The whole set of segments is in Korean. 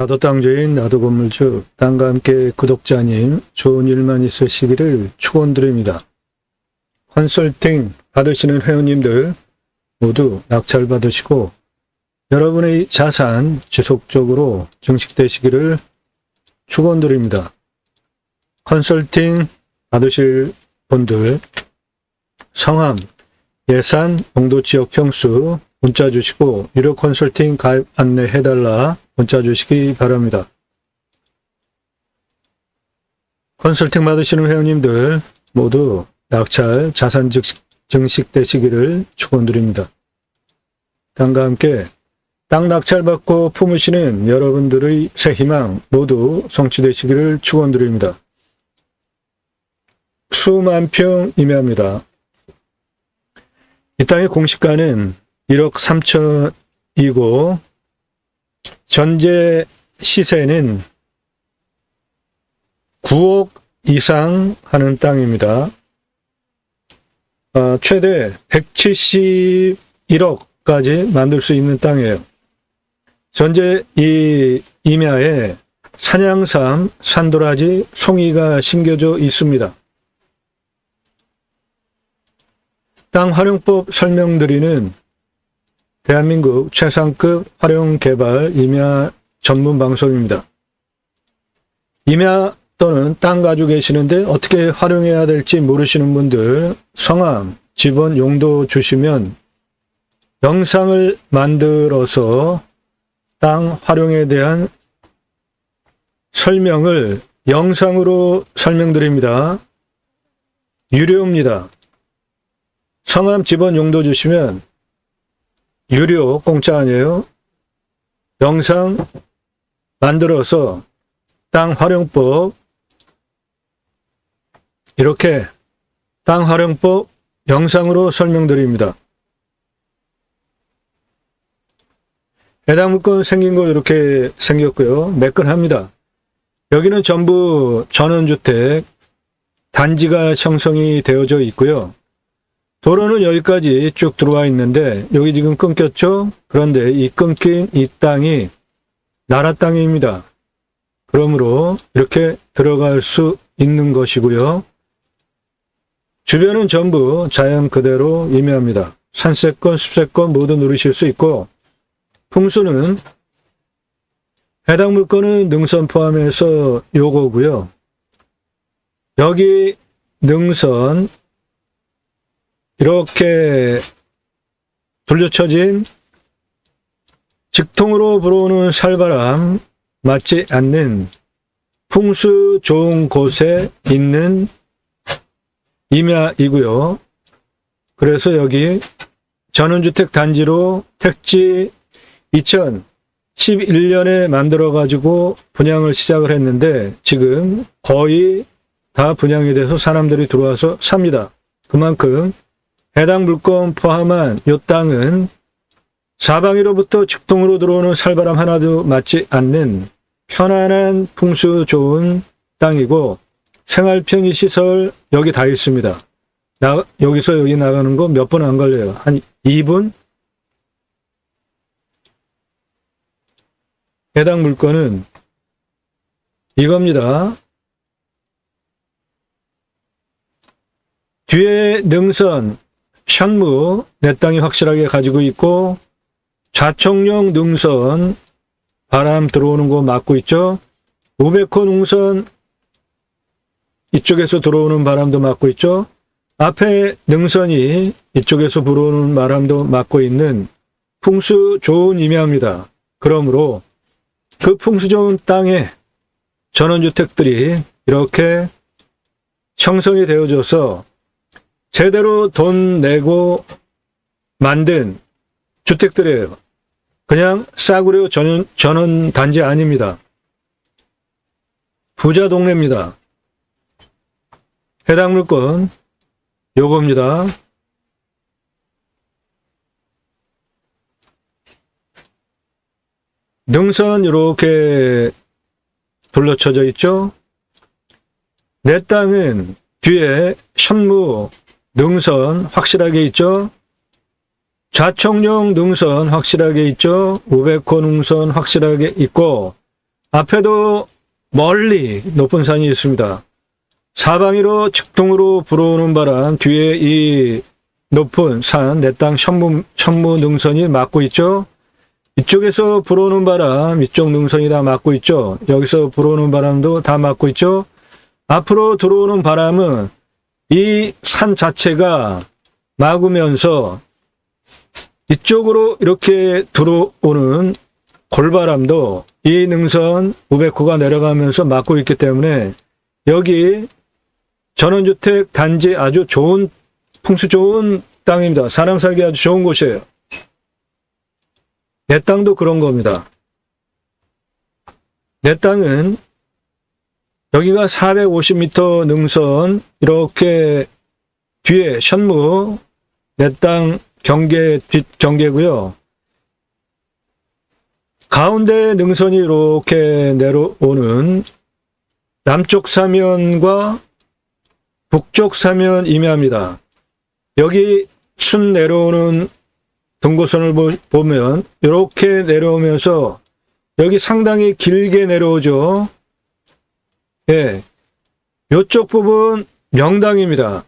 나도 땅주인, 나도 건물주, 땅과 함께 구독자님, 좋은 일만 있으시기를 축원드립니다. 컨설팅 받으시는 회원님들 모두 낙찰 받으시고 여러분의 자산 지속적으로 증식되시기를 축원드립니다. 컨설팅 받으실 분들 성함, 예산, 용도 지역 평수 문자 주시고 유료 컨설팅 가입 안내해달라 문자 주시기 바랍니다. 컨설팅 받으시는 회원님들 모두 낙찰 자산 증식되시기를 축원드립니다. 땅과 함께 땅 낙찰 받고 품으시는 여러분들의 새 희망 모두 성취되시기를 축원드립니다. 수만 평 임야입니다. 이 땅의 공시가는 1억 3천이고 전제 시세는 9억 이상 하는 땅입니다. 최대 171억까지 만들 수 있는 땅이에요. 전제 이 임야에 산양삼, 산도라지, 송이가 심겨져 있습니다. 땅 활용법 설명드리는 대한민국 최상급 활용개발 임야 전문 방송입니다. 임야 또는 땅 가지고 계시는데 어떻게 활용해야 될지 모르시는 분들 성함, 집원, 용도 주시면 영상을 만들어서 땅 활용에 대한 설명을 영상으로 설명드립니다. 유료입니다. 성함, 집원, 용도 주시면 유료, 공짜 아니에요. 영상 만들어서 땅 활용법 이렇게 땅 활용법 영상으로 설명드립니다. 해당 물건 생긴 거 이렇게 생겼고요. 매끈합니다. 여기는 전부 전원주택 단지가 형성이 되어져 있고요. 도로는 여기까지 쭉 들어와 있는데 여기 지금 끊겼죠? 그런데 이 끊긴 이 땅이 나라 땅입니다. 그러므로 이렇게 들어갈 수 있는 것이고요. 주변은 전부 자연 그대로 임야입니다. 산세권, 숲세권 모두 누리실 수 있고 풍수는 해당 물건은 능선 포함해서 요거고요. 여기 능선 이렇게 돌려쳐진 직통으로 불어오는 살바람 맞지 않는 풍수 좋은 곳에 있는 임야이고요. 그래서 여기 전원주택 단지로 택지 2011년에 만들어가지고 분양을 시작을 했는데 지금 거의 다 분양이 돼서 사람들이 들어와서 삽니다. 그만큼 해당 물건 포함한 이 땅은 사방위로부터 직통으로 들어오는 살바람 하나도 맞지 않는 편안한 풍수 좋은 땅이고 생활 편의 시설 여기 다 있습니다. 여기서 여기 나가는 거 몇 분 안 걸려요. 한 2분? 해당 물건은 이겁니다. 뒤에 능선 현무 내 땅이 확실하게 가지고 있고 좌청룡 능선 바람 들어오는 거 막고 있죠. 우베코 능선 이쪽에서 들어오는 바람도 막고 있죠. 앞에 능선이 이쪽에서 불어오는 바람도 막고 있는 풍수 좋은 임야입니다. 그러므로 그 풍수 좋은 땅에 전원주택들이 이렇게 형성이 되어져서 제대로 돈 내고 만든 주택들이에요. 그냥 싸구려 전원 단지 아닙니다. 부자 동네입니다. 해당 물건 요겁니다. 능선 이렇게 둘러쳐져 있죠. 내 땅은 뒤에 현무 능선 확실하게 있죠. 좌청룡 능선 확실하게 있죠. 우베코 능선 확실하게 있고 앞에도 멀리 높은 산이 있습니다. 사방으로 직동으로 불어오는 바람 뒤에 이 높은 산, 내 땅 천무 능선이 막고 있죠. 이쪽에서 불어오는 바람, 이쪽 능선이 다 막고 있죠. 여기서 불어오는 바람도 다 막고 있죠. 앞으로 들어오는 바람은 이 산 자체가 막으면서 이쪽으로 이렇게 들어오는 골바람도 이 능선 우베코가 내려가면서 막고 있기 때문에 여기 전원주택 단지 아주 좋은, 풍수 좋은 땅입니다. 사람 살기 아주 좋은 곳이에요. 내 땅도 그런 겁니다. 내 땅은 여기가 450m 능선 이렇게 뒤에 현무 내 땅 경계 뒷 경계고요. 가운데 능선이 이렇게 내려오는 남쪽 사면과 북쪽 사면 임야입니다. 여기 순 내려오는 등고선을 보면 이렇게 내려오면서 여기 상당히 길게 내려오죠. 예, 이쪽 부분 명당입니다.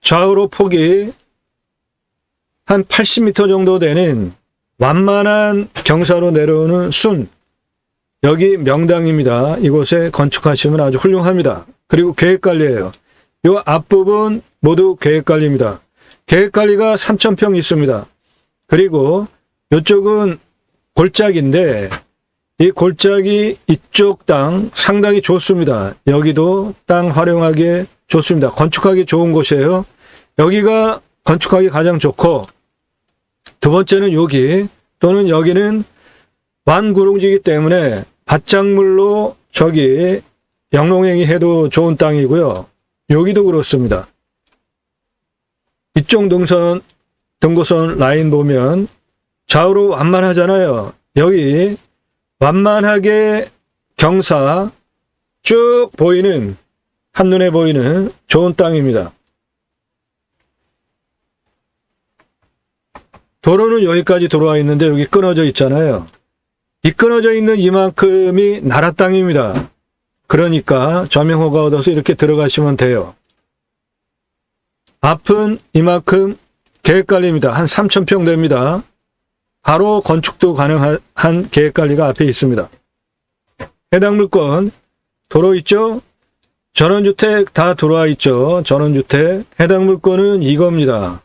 좌우로 폭이 한 80m 정도 되는 완만한 경사로 내려오는 순, 여기 명당입니다. 이곳에 건축하시면 아주 훌륭합니다. 그리고 계획관리예요. 이 앞부분 모두 계획관리입니다. 계획관리가 3,000평 있습니다. 그리고 이쪽은 골짜기인데 이 골짜기 이쪽 땅 상당히 좋습니다. 여기도 땅 활용하기에 좋습니다. 건축하기 좋은 곳이에요. 여기가 건축하기 가장 좋고, 두 번째는 여기 또는 여기는 완구릉지이기 때문에 밭작물로 저기 영농행위 해도 좋은 땅이고요. 여기도 그렇습니다. 이쪽 능선 등고선 라인 보면 좌우로 완만하잖아요. 여기 완만하게 경사 쭉 보이는, 한눈에 보이는 좋은 땅입니다. 도로는 여기까지 들어와 있는데 여기 끊어져 있잖아요. 이 끊어져 있는 이만큼이 나라 땅입니다. 그러니까 저명호가 얻어서 이렇게 들어가시면 돼요. 앞은 이만큼 계획관리입니다. 한 3,000평 됩니다. 바로 건축도 가능한 계획관리가 앞에 있습니다. 해당 물건 도로 있죠? 전원주택 다 들어와 있죠? 전원주택. 해당 물건은 이겁니다.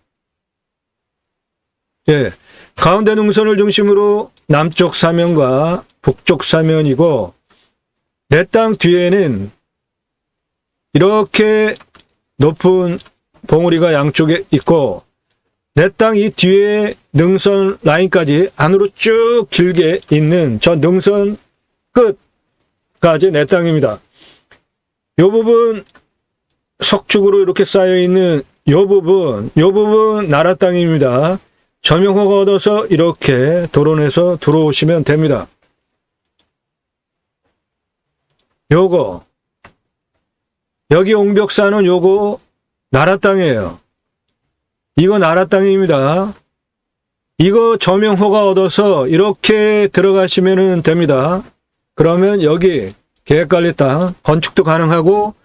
예, 가운데 능선을 중심으로 남쪽 사면과 북쪽 사면이고, 내 땅 뒤에는 이렇게 높은 봉우리가 양쪽에 있고, 내 땅 이 뒤에 능선 라인까지 안으로 쭉 길게 있는 저 능선 끝까지 내 땅입니다. 이 부분 석축으로 이렇게 쌓여 있는 이 부분 나라 땅입니다. 저명호가 얻어서 이렇게 도론해서 들어오시면 됩니다. 요거 여기 옹벽사는 요거 나라 땅이에요. 이거 나라 땅입니다. 이거 저명호가 얻어서 이렇게 들어가시면 됩니다. 그러면 여기 계획관리 땅 건축도 가능하고,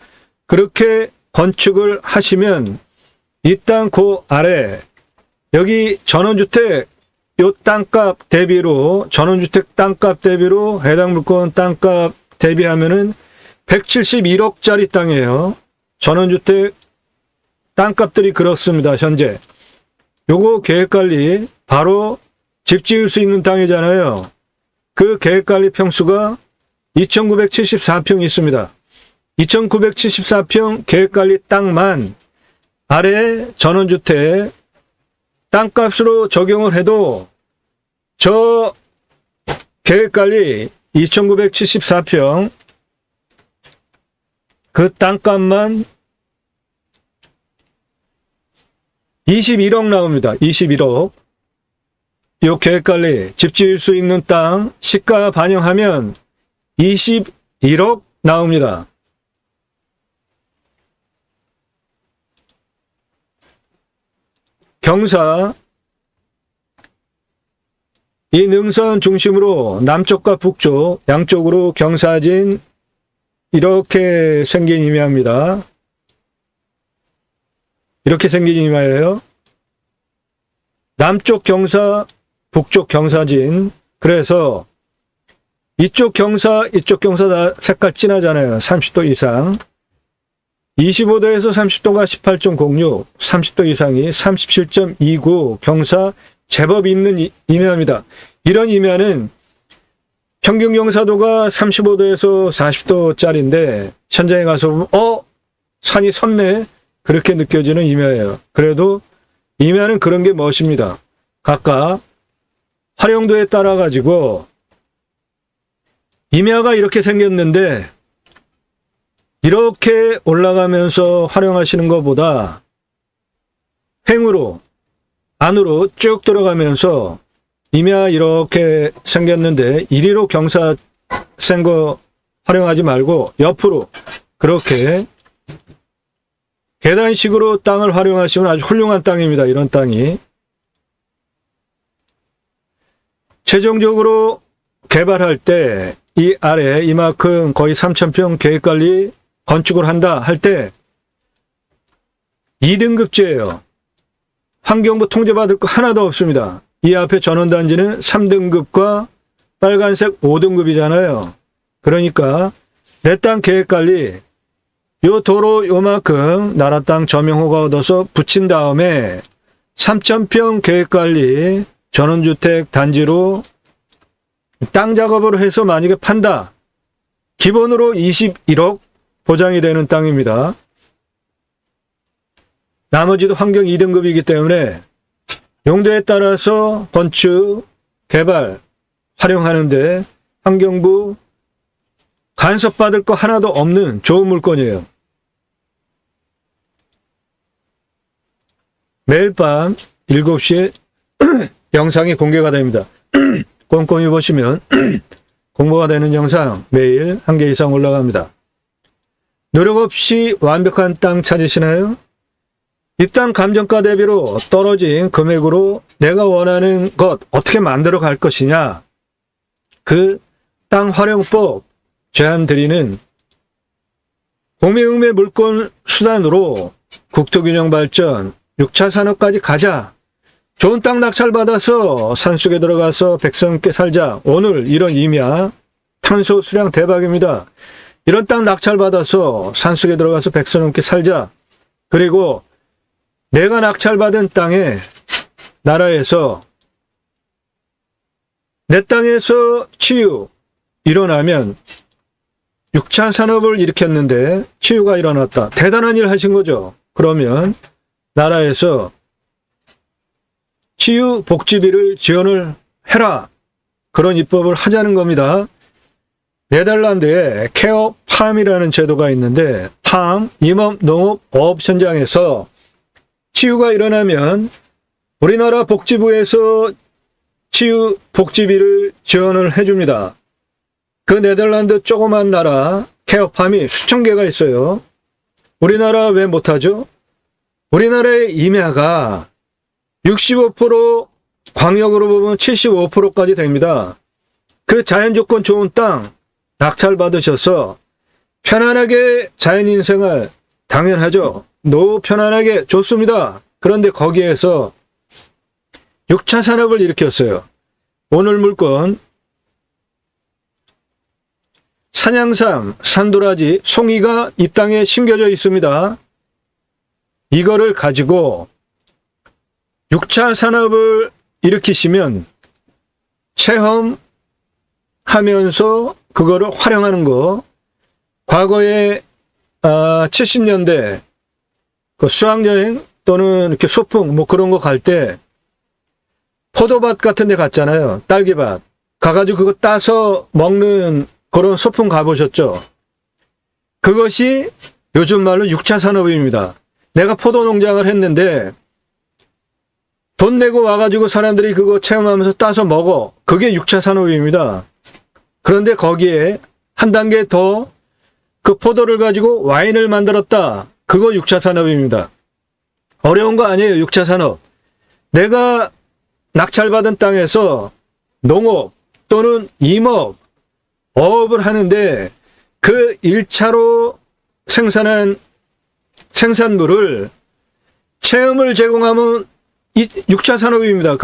그렇게 건축을 하시면 이 땅 그 아래 여기 전원주택 요 땅값 대비로, 전원주택 땅값 대비로 해당 물건 땅값 대비하면은 171억짜리 땅이에요. 전원주택 땅값들이 그렇습니다. 현재 요거 계획관리 바로 집 지을 수 있는 땅이잖아요. 그 계획관리 평수가 2,974평 있습니다. 2,974평 계획관리 땅만 아래 전원주택 땅값으로 적용을 해도 저 계획관리 2,974평 그 땅값만 21억 나옵니다. 21억. 이 계획관리 집 지을 수 있는 땅 시가 반영하면 21억 나옵니다. 경사 이 능선 중심으로 남쪽과 북쪽 양쪽으로 경사진 이렇게 생긴 임야입니다. 이렇게 생긴 임야예요. 남쪽 경사, 북쪽 경사진. 그래서 이쪽 경사, 이쪽 경사 다 색깔 진하잖아요. 30도 이상. 25도에서 30도가 18.06, 30도 이상이 37.29 경사 제법 있는 임야입니다. 이런 임야는 평균 경사도가 35도에서 40도짜리인데 현장에 가서 보면 산이 섰네 그렇게 느껴지는 임야예요. 그래도 임야는 그런 게 멋입니다. 각각 활용도에 따라 가지고 임야가 이렇게 생겼는데 이렇게 올라가면서 활용하시는 것보다 횡으로 안으로 쭉 들어가면서 임야 이렇게 생겼는데 이리로 경사 센 거 활용하지 말고 옆으로 그렇게 계단식으로 땅을 활용하시면 아주 훌륭한 땅입니다. 이런 땅이. 최종적으로 개발할 때 이 아래 이만큼 거의 3,000평 계획관리 건축을 한다 할 때 2등급제예요. 환경부 통제받을 거 하나도 없습니다. 이 앞에 전원단지는 3등급과 빨간색 5등급이잖아요. 그러니까 내 땅 계획관리 요 도로 요만큼 나라 땅 점용허가 얻어서 붙인 다음에 3,000평 계획관리 전원주택 단지로 땅 작업을 해서 만약에 판다. 기본으로 21억 보장이 되는 땅입니다. 나머지도 환경 2등급이기 때문에 용도에 따라서 건축, 개발, 활용하는데 환경부 간섭받을 거 하나도 없는 좋은 물건이에요. 매일 밤 7시에 영상이 공개가 됩니다. 꼼꼼히 보시면 공부가 되는 영상 매일 1개 이상 올라갑니다. 노력 없이 완벽한 땅 찾으시나요? 이 땅 감정가 대비로 떨어진 금액으로 내가 원하는 것 어떻게 만들어 갈 것이냐. 그 땅 활용법 제안 드리는 공매응매 물권 수단으로 국토균형 발전 6차 산업까지 가자. 좋은 땅 낙찰받아서 산속에 들어가서 백성께 살자. 오늘 이런 임야 탄소 수량 대박입니다. 이런 땅 낙찰받아서 산속에 들어가서 백성께 살자. 그리고 내가 낙찰받은 땅에 나라에서 내 땅에서 치유 일어나면 6차 산업을 일으켰는데 치유가 일어났다. 대단한 일 하신 거죠. 그러면 나라에서 치유 복지비를 지원을 해라. 그런 입법을 하자는 겁니다. 네덜란드에 케어팜이라는 제도가 있는데 팜, 임업, 농업, 어업 현장에서 치유가 일어나면 우리나라 복지부에서 치유 복지비를 지원을 해줍니다. 그 네덜란드 조그만 나라 케어팜이 수천 개가 있어요. 우리나라 왜 못하죠? 우리나라의 임야가 65% 광역으로 보면 75%까지 됩니다. 그 자연조건 좋은 땅 낙찰 받으셔서 편안하게 자연인 생활 당연하죠. 노후 편안하게 좋습니다. 그런데 거기에서 6차 산업을 일으켰어요. 오늘 물건 산양삼, 산도라지, 송이가 이 땅에 심겨져 있습니다. 이거를 가지고 6차 산업을 일으키시면 체험하면서 그거를 활용하는 거. 과거에 70년대 그 수학여행 또는 이렇게 소풍 뭐 그런 거 갈 때 포도밭 같은 데 갔잖아요. 딸기밭. 가가지고 그거 따서 먹는 그런 소풍 가보셨죠? 그것이 요즘 말로 6차 산업입니다. 내가 포도 농장을 했는데 돈 내고 와가지고 사람들이 그거 체험하면서 따서 먹어. 그게 6차 산업입니다. 그런데 거기에 한 단계 더 그 포도를 가지고 와인을 만들었다. 그거 6차 산업입니다. 어려운 거 아니에요. 6차 산업. 내가 낙찰받은 땅에서 농업 또는 임업, 어업을 하는데 그 1차로 생산한 생산물을 체험을 제공하면 6차 산업입니다.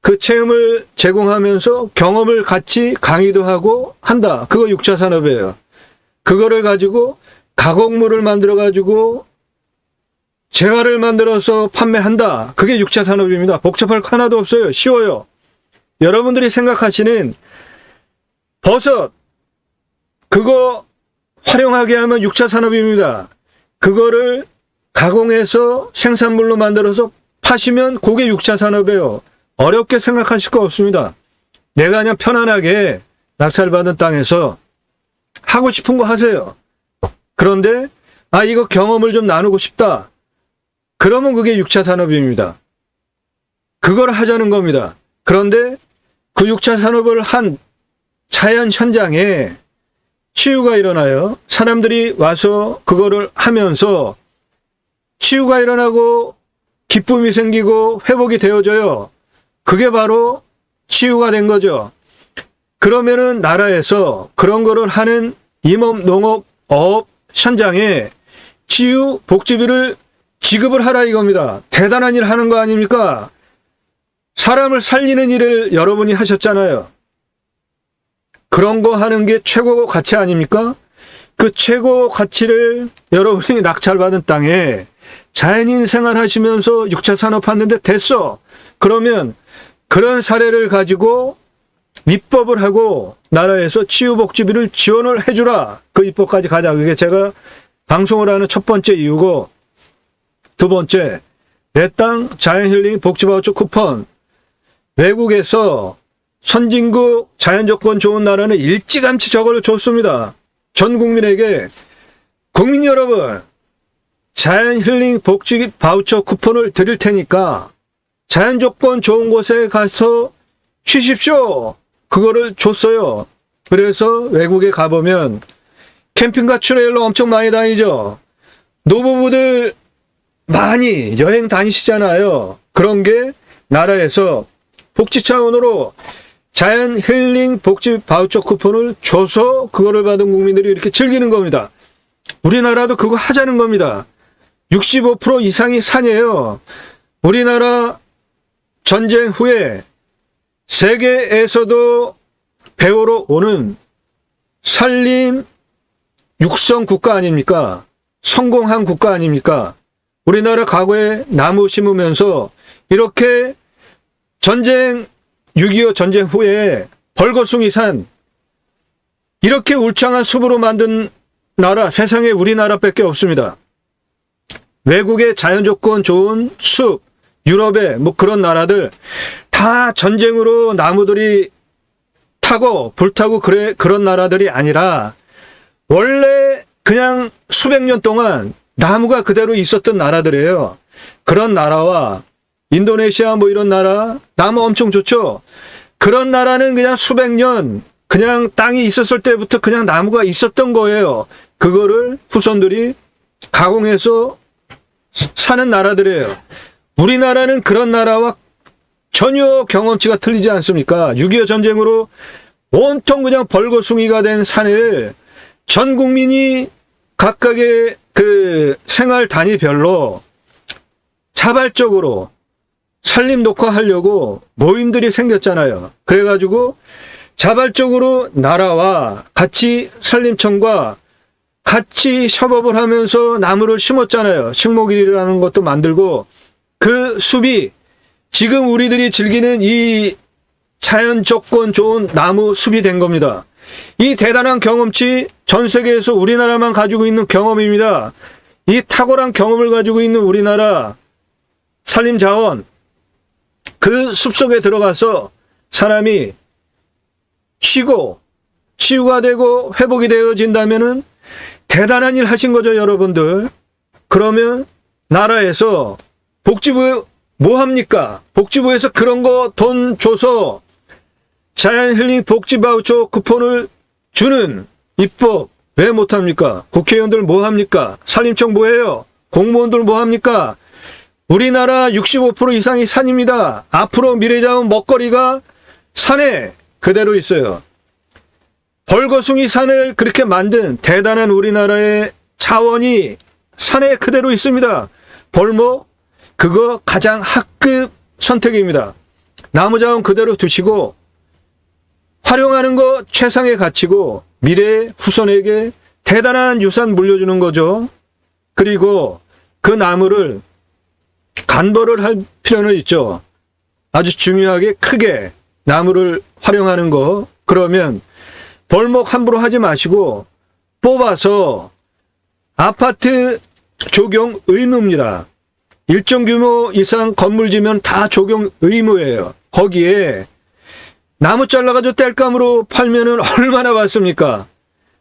그 체험을 제공하면서 경험을 같이 강의도 하고 한다. 그거 6차 산업이에요. 그거를 가지고 가공물을 만들어 가지고 재화를 만들어서 판매한다. 그게 6차 산업입니다. 복잡할 거 하나도 없어요. 쉬워요. 여러분들이 생각하시는 버섯, 그거 활용하게 하면 6차 산업입니다. 그거를 가공해서 생산물로 만들어서 파시면 그게 6차 산업이에요. 어렵게 생각하실 거 없습니다. 내가 그냥 편안하게 낙찰받은 땅에서 하고 싶은 거 하세요. 그런데 이거 경험을 좀 나누고 싶다. 그러면 그게 6차 산업입니다. 그걸 하자는 겁니다. 그런데 그 6차 산업을 한 자연 현장에 치유가 일어나요. 사람들이 와서 그거를 하면서 치유가 일어나고 기쁨이 생기고 회복이 되어져요. 그게 바로 치유가 된 거죠. 그러면은 나라에서 그런 거를 하는 임업, 농업, 어업 현장에 치유, 복지비를 지급을 하라 이겁니다. 대단한 일 하는 거 아닙니까? 사람을 살리는 일을 여러분이 하셨잖아요. 그런 거 하는 게 최고 가치 아닙니까? 그 최고 가치를 여러분이 낙찰받은 땅에 자연인 생활하시면서 6차 산업 하는데 됐어. 그러면 그런 사례를 가지고 입법을 하고 나라에서 치유복지비를 지원을 해주라. 그 입법까지 가자. 그게 제가 방송을 하는 첫 번째 이유고, 두 번째, 내 땅 자연힐링 복지바우처 쿠폰. 외국에서 선진국 자연조건 좋은 나라는 일찌감치 저거를 줬습니다. 전 국민에게, 국민 여러분, 자연힐링 복지 바우처 쿠폰을 드릴 테니까 자연조건 좋은 곳에 가서 쉬십시오. 그거를 줬어요. 그래서 외국에 가보면 캠핑카 트레일러 엄청 많이 다니죠. 노부부들 많이 여행 다니시잖아요. 그런 게 나라에서 복지 차원으로 자연 힐링 복지 바우처 쿠폰을 줘서 그거를 받은 국민들이 이렇게 즐기는 겁니다. 우리나라도 그거 하자는 겁니다. 65% 이상이 산이에요. 우리나라 전쟁 후에 세계에서도 배우러 오는 산림 육성 국가 아닙니까? 성공한 국가 아닙니까? 우리나라 과거에 나무 심으면서 이렇게 전쟁 6.25 전쟁 후에 벌거숭이 산 이렇게 울창한 숲으로 만든 나라 세상에 우리나라밖에 없습니다. 외국의 자연조건 좋은 숲, 유럽의 뭐 그런 나라들 다 전쟁으로 나무들이 타고 불타고 그런 나라들이 아니라 원래 그냥 수백 년 동안 나무가 그대로 있었던 나라들이에요. 그런 나라와 인도네시아 뭐 이런 나라 나무 엄청 좋죠. 그런 나라는 그냥 수백 년 그냥 땅이 있었을 때부터 그냥 나무가 있었던 거예요. 그거를 후손들이 가공해서 사는 나라들이에요. 우리나라는 그런 나라와 전혀 경험치가 틀리지 않습니까? 6.25 전쟁으로 온통 그냥 벌거숭이가 된 산을 전 국민이 각각의 그 생활 단위별로 자발적으로 산림 녹화하려고 모임들이 생겼잖아요. 그래가지고 자발적으로 나라와 같이 산림청과 같이 협업을 하면서 나무를 심었잖아요. 식목일이라는 것도 만들고 그 숲이 지금 우리들이 즐기는 이 자연 조건 좋은 나무 숲이 된 겁니다. 이 대단한 경험치 전 세계에서 우리나라만 가지고 있는 경험입니다. 이 탁월한 경험을 가지고 있는 우리나라 산림자원 그 숲속에 들어가서 사람이 쉬고 치유가 되고 회복이 되어진다면은 대단한 일 하신 거죠, 여러분들. 그러면 나라에서 복지부 뭐 합니까? 복지부에서 그런 거 돈 줘서 자연힐링 복지바우처 쿠폰을 주는 입법 왜 못합니까? 국회의원들 뭐 합니까? 산림청 뭐 해요? 공무원들 뭐 합니까? 우리나라 65% 이상이 산입니다. 앞으로 미래자원 먹거리가 산에 그대로 있어요. 벌거숭이 산을 그렇게 만든 대단한 우리나라의 자원이 산에 그대로 있습니다. 벌목, 그거 가장 학급 선택입니다. 나무 자원 그대로 두시고 활용하는 거 최상의 가치고 미래의 후손에게 대단한 유산 물려주는 거죠. 그리고 그 나무를 간벌을 할 필요는 있죠. 아주 중요하게 크게 나무를 활용하는 거. 그러면 벌목 함부로 하지 마시고 뽑아서 아파트 적용 의무입니다. 일정 규모 이상 건물 지면 다 적용 의무예요. 거기에 나무 잘라가지고 땔감으로 팔면은 얼마나 받습니까?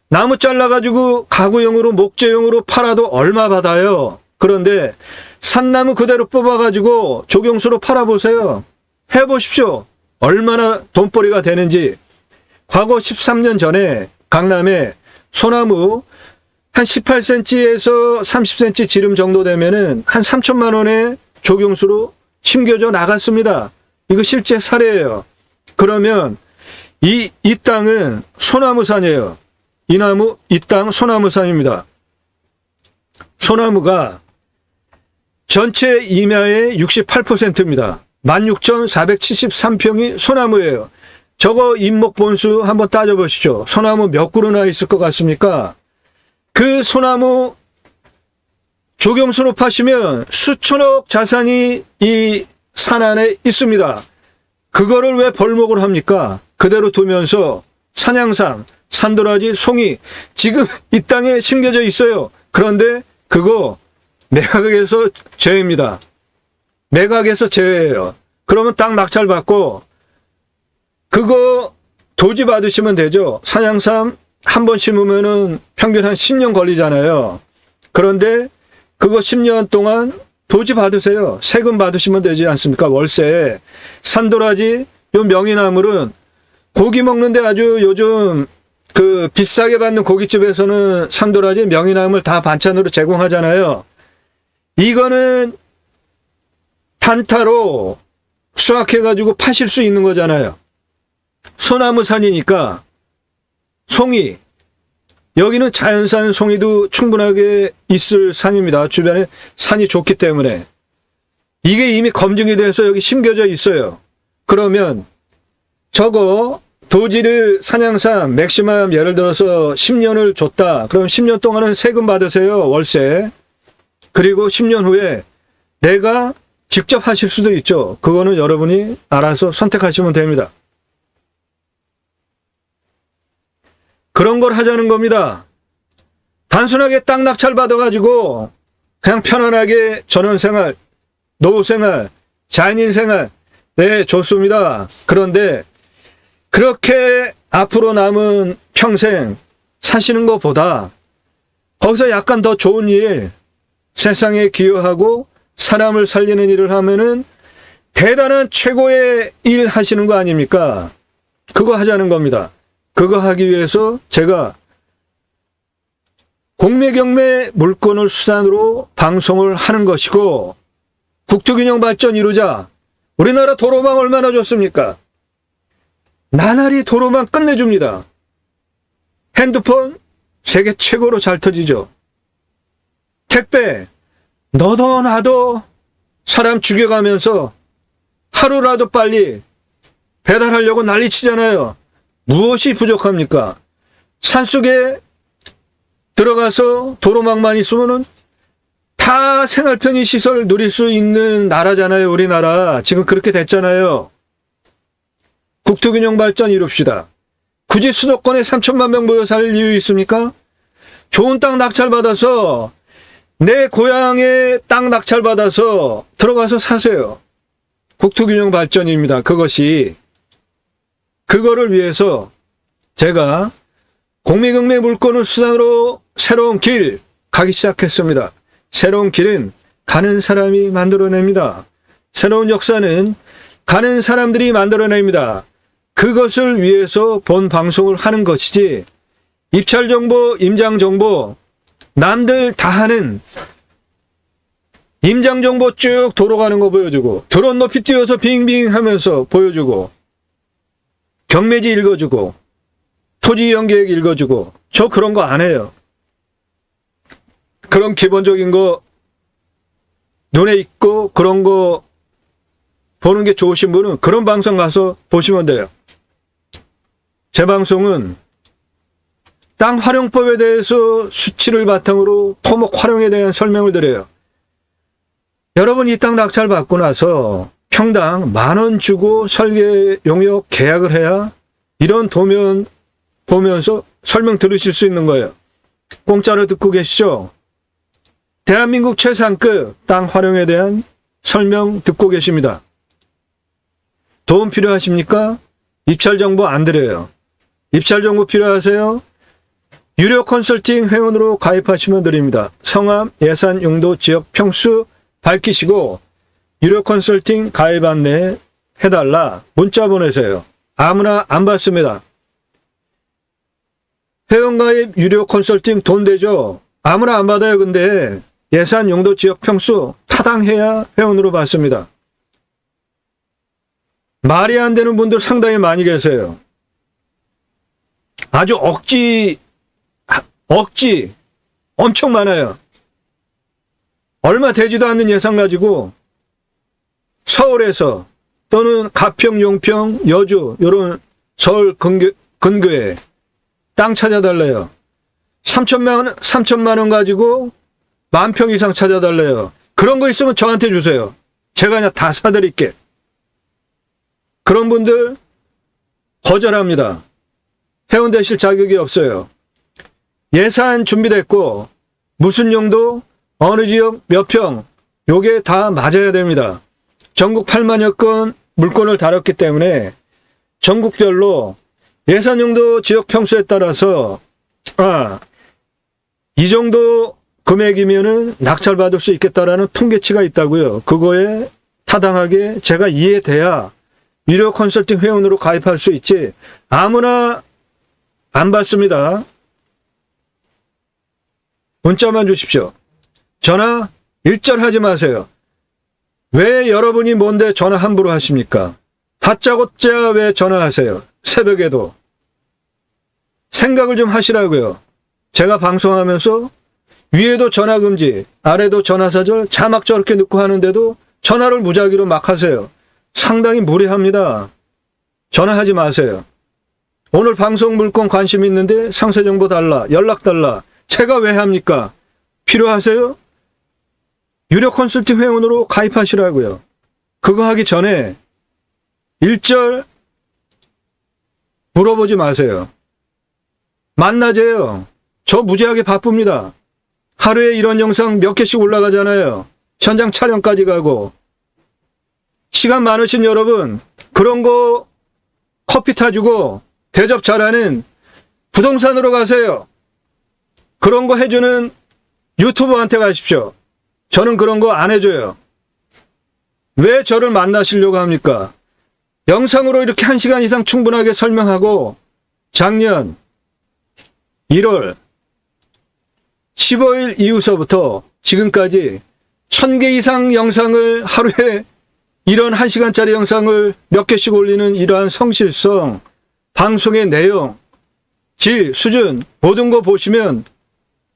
나무 잘라가지고 가구용으로 목재용으로 팔아도 얼마 받아요. 그런데 산나무 그대로 뽑아가지고 조경수로 팔아보세요. 해보십시오. 얼마나 돈벌이가 되는지. 과거 13년 전에 강남에 소나무 한 18cm에서 30cm 지름 정도 되면은 한 3천만 원에 조경수로 심겨져 나갔습니다. 이거 실제 사례예요. 그러면 이 땅은 소나무산이에요. 이 땅 소나무산입니다. 소나무가 전체 임야의 68%입니다. 16,473평이 소나무예요. 저거 인목본수 한번 따져보시죠. 소나무 몇 그루나 있을 것 같습니까? 그 소나무 조경수로 파시면 수천억 자산이 이 산 안에 있습니다. 그거를 왜 벌목을 합니까? 그대로 두면서 산양삼, 산도라지, 송이 지금 이 땅에 심겨져 있어요. 그런데 그거 매각에서 제외입니다. 매각에서 제외예요. 그러면 땅 낙찰받고 그거 도지 받으시면 되죠. 산양삼 한 번 심으면은 평균 한 10년 걸리잖아요. 그런데 그거 10년 동안 도지 받으세요. 세금 받으시면 되지 않습니까? 월세. 산도라지, 요 명이나물은 고기 먹는데 아주 요즘 그 비싸게 받는 고깃집에서는 산도라지, 명이나물 다 반찬으로 제공하잖아요. 이거는 단타로 수확해가지고 파실 수 있는 거잖아요. 소나무산이니까 송이, 여기는 자연산 송이도 충분하게 있을 산입니다. 주변에 산이 좋기 때문에. 이게 이미 검증이 돼서 여기 심겨져 있어요. 그러면 저거 도지를 산양삼 맥시멈 예를 들어서 10년을 줬다. 그럼 10년 동안은 세금 받으세요. 월세. 그리고 10년 후에 내가 직접 하실 수도 있죠. 그거는 여러분이 알아서 선택하시면 됩니다. 그런 걸 하자는 겁니다. 단순하게 땅 낙찰 받아가지고 그냥 편안하게 전원생활, 노후생활, 자연인생활, 네, 좋습니다. 그런데 그렇게 앞으로 남은 평생 사시는 것보다 거기서 약간 더 좋은 일, 세상에 기여하고 사람을 살리는 일을 하면은 대단한 최고의 일 하시는 거 아닙니까? 그거 하자는 겁니다. 그거 하기 위해서 제가 공매경매 물건을 수단으로 방송을 하는 것이고, 국토균형 발전 이루자. 우리나라 도로망 얼마나 좋습니까? 나날이 도로망 끝내줍니다. 핸드폰 세계 최고로 잘 터지죠. 택배 너도 나도 사람 죽여가면서 하루라도 빨리 배달하려고 난리치잖아요. 무엇이 부족합니까? 산속에 들어가서 도로망만 있으면은 다 생활 편의 시설 누릴 수 있는 나라잖아요. 우리나라 지금 그렇게 됐잖아요. 국토균형 발전 이룹시다. 굳이 수도권에 3천만 명 모여 살 이유 있습니까? 좋은 땅 낙찰받아서 내 고향에 땅 낙찰받아서 들어가서 사세요. 국토균형 발전입니다. 그것이. 그거를 위해서 제가 공매경매 물건을 수단으로 새로운 길 가기 시작했습니다. 새로운 길은 가는 사람이 만들어냅니다. 새로운 역사는 가는 사람들이 만들어냅니다. 그것을 위해서 본 방송을 하는 것이지, 입찰정보, 임장정보, 남들 다 하는 임장정보 쭉 도로 가는 거 보여주고, 드론 높이 띄워서 빙빙 하면서 보여주고, 경매지 읽어주고 토지 이용 계획 읽어주고 저 그런 거 안 해요. 그런 기본적인 거 눈에 있고 그런 거 보는 게 좋으신 분은 그런 방송 가서 보시면 돼요. 제 방송은 땅 활용법에 대해서 수치를 바탕으로 토목 활용에 대한 설명을 드려요. 여러분 이 땅 낙찰 받고 나서 평당 10,000원 주고 설계 용역 계약을 해야 이런 도면 보면서 설명 들으실 수 있는 거예요. 공짜로 듣고 계시죠? 대한민국 최상급 땅 활용에 대한 설명 듣고 계십니다. 도움 필요하십니까? 입찰 정보 안 드려요. 입찰 정보 필요하세요? 유료 컨설팅 회원으로 가입하시면 드립니다. 성함, 예산, 용도, 지역, 평수 밝히시고 유료 컨설팅 가입 안내 해달라 문자 보내세요. 아무나 안 받습니다. 회원가입 유료 컨설팅 돈 되죠? 아무나 안 받아요. 근데 예산, 용도, 지역, 평수 타당해야 회원으로 받습니다. 말이 안 되는 분들 상당히 많이 계세요. 아주 억지 엄청 많아요. 얼마 되지도 않는 예산 가지고 서울에서 또는 가평, 용평, 여주 이런 서울 근교에 땅 찾아달래요. 3천만 원 가지고 10,000평 이상 찾아달래요. 그런 거 있으면 저한테 주세요. 제가 그냥 다 사드릴게. 그런 분들 거절합니다. 회원 되실 자격이 없어요. 예산 준비됐고 무슨 용도, 어느 지역 몇 평 요게 다 맞아야 됩니다. 전국 8만여 건 물건을 다뤘기 때문에 전국별로 예산 용도 지역 평수에 따라서 이 정도 금액이면은 낙찰받을 수 있겠다라는 통계치가 있다고요. 그거에 타당하게 제가 이해돼야 유료 컨설팅 회원으로 가입할 수 있지 아무나 안 받습니다. 문자만 주십시오. 전화 일절하지 마세요. 왜 여러분이 뭔데 전화 함부로 하십니까? 다짜고짜 왜 전화하세요? 새벽에도. 생각을 좀 하시라고요. 제가 방송하면서 위에도 전화금지, 아래도 전화사절 자막 저렇게 넣고 하는데도 전화를 무작위로 막 하세요. 상당히 무례합니다. 전화하지 마세요. 오늘 방송 물건 관심 있는데 상세 정보 달라, 연락 달라. 제가 왜 합니까? 필요하세요? 유료 컨설팅 회원으로 가입하시라고요. 그거 하기 전에 일절 물어보지 마세요. 만나재요. 저 무지하게 바쁩니다. 하루에 이런 영상 몇 개씩 올라가잖아요. 현장 촬영까지 가고. 시간 많으신 여러분, 그런 거 커피 타주고 대접 잘하는 부동산으로 가세요. 그런 거 해주는 유튜버한테 가십시오. 저는 그런 거 안 해줘요. 왜 저를 만나시려고 합니까? 영상으로 이렇게 1시간 이상 충분하게 설명하고 작년 1월 15일 이후서부터 지금까지 1000개 이상 영상을 하루에 이런 1시간짜리 영상을 몇 개씩 올리는 이러한 성실성, 방송의 내용, 질, 수준 모든 거 보시면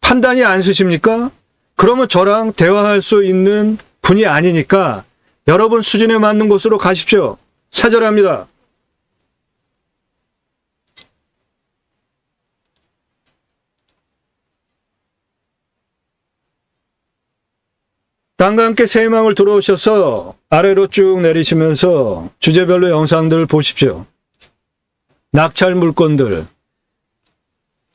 판단이 안 쓰십니까? 그러면 저랑 대화할 수 있는 분이 아니니까 여러분 수준에 맞는 곳으로 가십시오. 사절합니다. 땅과 함께 새희망을 들어오셔서 아래로 쭉 내리시면서 주제별로 영상들 보십시오. 낙찰 물건들,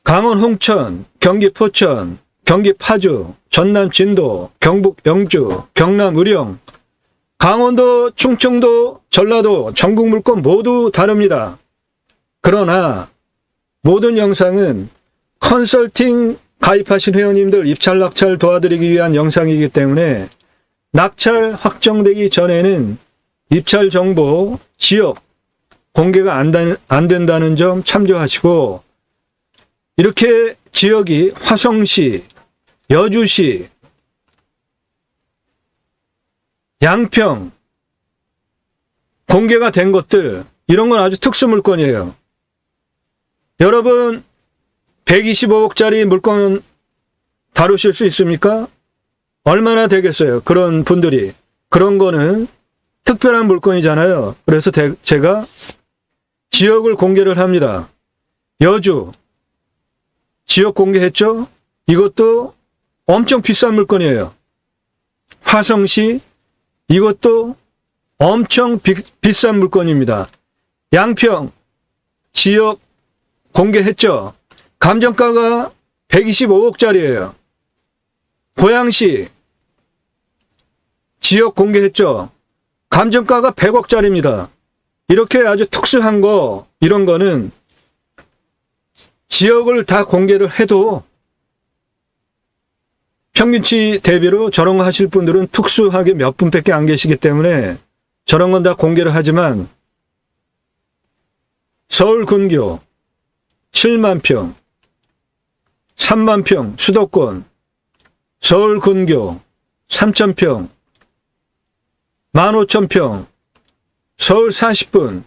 강원 홍천, 경기 포천, 경기 파주, 전남 진도, 경북 영주, 경남 의령, 강원도, 충청도, 전라도, 전국 물건 모두 다릅니다. 그러나 모든 영상은 컨설팅 가입하신 회원님들 입찰 낙찰 도와드리기 위한 영상이기 때문에 낙찰 확정되기 전에는 입찰 정보, 지역 공개가 안 된다는 점 참조하시고, 이렇게 지역이 화성시, 여주시, 양평 공개가 된 것들 이런 건 아주 특수 물건이에요. 여러분 125억짜리 물건 다루실 수 있습니까? 얼마나 되겠어요? 그런 분들이. 그런 거는 특별한 물건이잖아요. 그래서 제가 지역을 공개를 합니다. 여주 지역 공개했죠? 이것도 엄청 비싼 물건이에요. 화성시 이것도 엄청 비싼 물건입니다. 양평 지역 공개했죠? 감정가가 125억짜리예요. 고양시 지역 공개했죠? 감정가가 100억짜리입니다. 이렇게 아주 특수한 거, 이런 거는 지역을 다 공개를 해도 평균치 대비로 저런 거 하실 분들은 특수하게 몇 분밖에 안 계시기 때문에 저런 건 다 공개를 하지만 서울 근교 7만 평, 3만 평 수도권, 서울 근교 3천 평, 15,000평, 서울 40분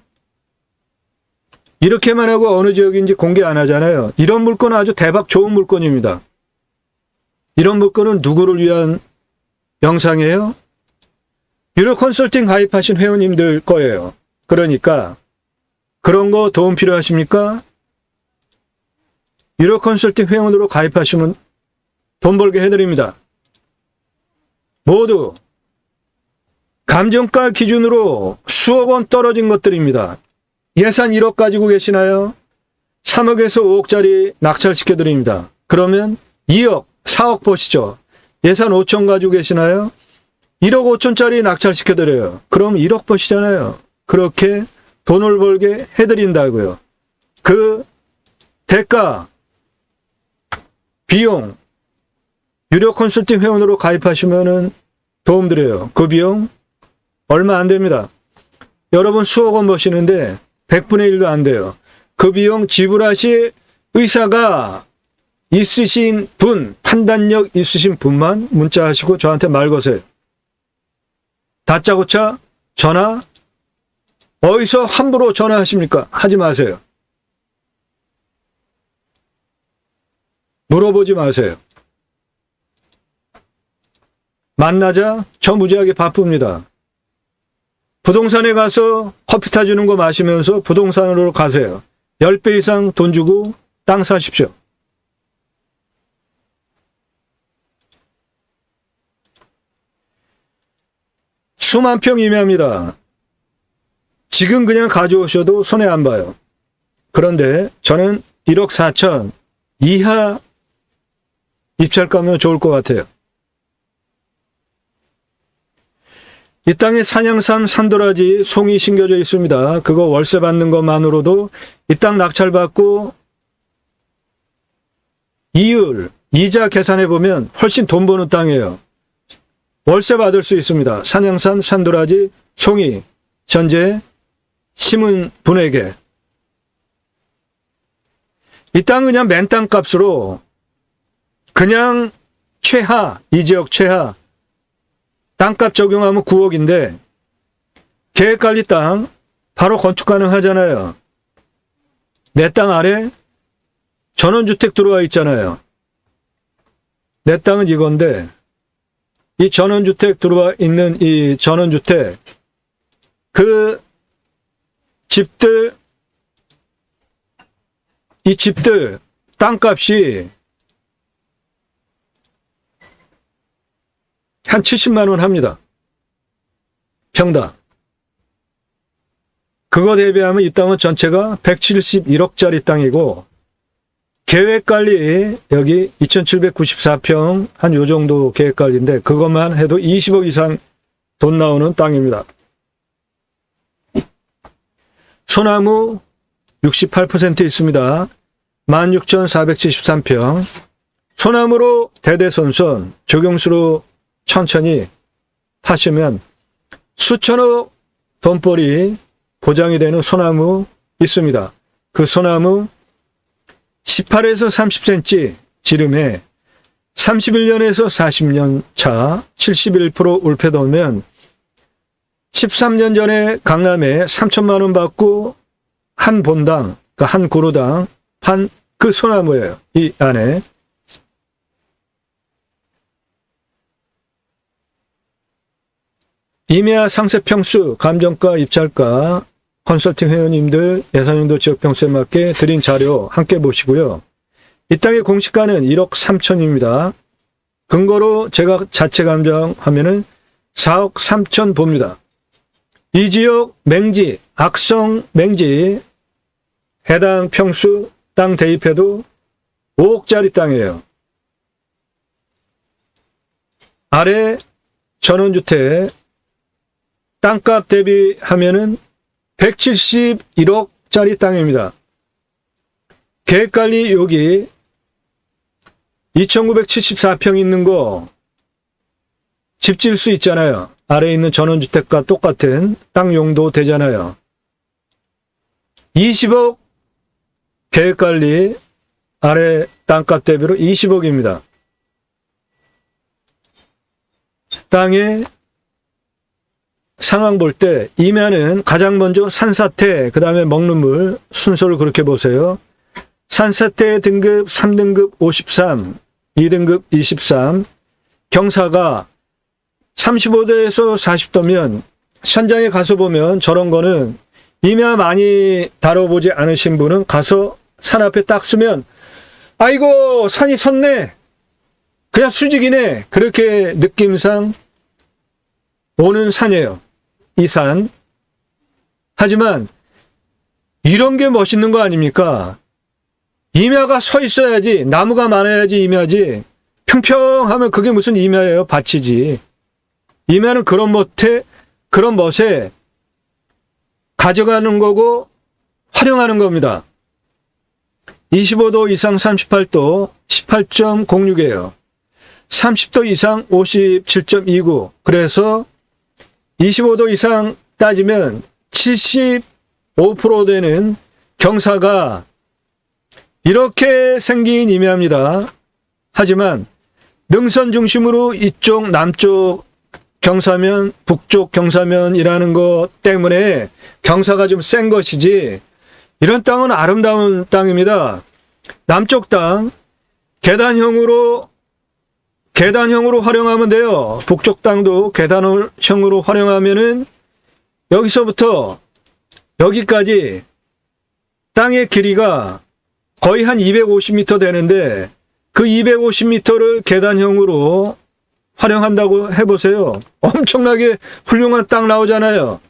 이렇게만 하고 어느 지역인지 공개 안 하잖아요. 이런 물건은 아주 대박 좋은 물건입니다. 이런 물건은 누구를 위한 영상이에요? 유료 컨설팅 가입하신 회원님들 거예요. 그러니까 그런 거 도움 필요하십니까? 유료 컨설팅 회원으로 가입하시면 돈 벌게 해드립니다. 모두 감정가 기준으로 수억 원 떨어진 것들입니다. 예산 1억 가지고 계시나요? 3억에서 5억짜리 낙찰시켜드립니다. 그러면 2억, 4억 보시죠. 예산 5천 가지고 계시나요? 1억 5천짜리 낙찰시켜드려요. 그럼 1억 보시잖아요. 그렇게 돈을 벌게 해드린다고요. 그 대가, 비용, 유료 컨설팅 회원으로 가입하시면은 도움드려요. 그 비용 얼마 안 됩니다. 여러분 수억 원 버시는데 100분의 1도 안 돼요. 그 비용 지불하실 의사가 있으신 분, 판단력 있으신 분만 문자하시고 저한테 말 거세요. 다짜고짜 전화 어디서 함부로 전화하십니까? 하지 마세요. 물어보지 마세요. 만나자 저 무지하게 바쁩니다. 부동산에 가서 커피 타주는 거 마시면서 부동산으로 가세요. 10배 이상 돈 주고 땅 사십시오. 수만 평 임야입니다. 지금 그냥 가져오셔도 손해 안 봐요. 그런데 저는 1억 4천 이하 입찰가면 좋을 것 같아요. 이 땅에 산양삼, 산도라지, 송이 심겨져 있습니다. 그거 월세 받는 것만으로도 이 땅 낙찰받고 이율, 이자 계산해보면 훨씬 돈 버는 땅이에요. 월세 받을 수 있습니다. 산양삼, 산도라지, 송이 현재 심은 분에게 이 땅은 그냥 맨 땅값으로 그냥 최하, 이 지역 최하 땅값 적용하면 9억인데 계획관리 땅 바로 건축 가능하잖아요. 내 땅 아래 전원주택 들어와 있잖아요. 내 땅은 이건데 이 전원주택 들어와 있는 이 전원주택 그 집들 이 집들 땅값이 한 70만 원 합니다. 평당. 그거 대비하면 이 땅은 전체가 171억짜리 땅이고 계획관리 여기 2794평 한 요 정도 계획관리인데 그것만 해도 20억 이상 돈 나오는 땅입니다. 소나무 68% 있습니다. 16,473평. 소나무로 대대손손 적용수로 천천히 파시면 수천억 돈벌이 보장이 되는 소나무 있습니다. 그 소나무 18에서 30cm 지름에 31년에서 40년 차 71% 울패 넣으면 13년 전에 강남에 3천만 원 받고 한 본당, 그러니까 한 구로당 한 그 소나무예요. 이 안에. 임야 상세 평수, 감정가, 입찰가, 컨설팅 회원님들, 예산용도 지역 평수에 맞게 드린 자료 함께 보시고요. 이 땅의 공시가는 1억 3천입니다. 근거로 제가 자체 감정하면은 4억 3천 봅니다. 이 지역 맹지, 악성 맹지, 해당 평수 땅 대입해도 5억짜리 땅이에요. 아래 전원주택 땅값 대비하면은 171억짜리 땅입니다. 계획관리 여기 2974평 있는 거 집 질 수 있잖아요. 아래에 있는 전원주택과 똑같은 땅 용도 되잖아요. 20억 계획관리 아래 땅값 대비로 20억입니다. 땅의 상황 볼 때 임야는 가장 먼저 산사태, 그 다음에 먹는 물 순서를 그렇게 보세요. 산사태 등급 3등급 53, 2등급 23, 경사가 35도에서 40도면 현장에 가서 보면 저런 거는 임야 많이 다뤄보지 않으신 분은 가서 산 앞에 딱 쓰면 아이고 산이 섰네, 그냥 수직이네, 그렇게 느낌상 오는 산이에요. 이 산. 하지만 이런 게 멋있는 거 아닙니까? 임야가 서 있어야지, 나무가 많아야지 임야지. 평평하면 그게 무슨 임야예요? 밭이지. 임야는 그런 멋에 가져가는 거고 활용하는 겁니다. 25도 이상 38도 18.06이에요. 30도 이상 57.29. 그래서 25도 이상 따지면 75% 되는 경사가 이렇게 생긴 임야입니다. 하지만 능선 중심으로 이쪽 남쪽 경사면, 북쪽 경사면이라는 것 때문에 경사가 좀 센 것이지, 이런 땅은 아름다운 땅입니다. 남쪽 땅 계단형으로 활용하면 돼요. 북쪽 땅도 계단형으로 활용하면은 여기서부터 여기까지 땅의 길이가 거의 한 250m 되는데 그 250m를 계단형으로 활용한다고 해보세요. 엄청나게 훌륭한 땅 나오잖아요.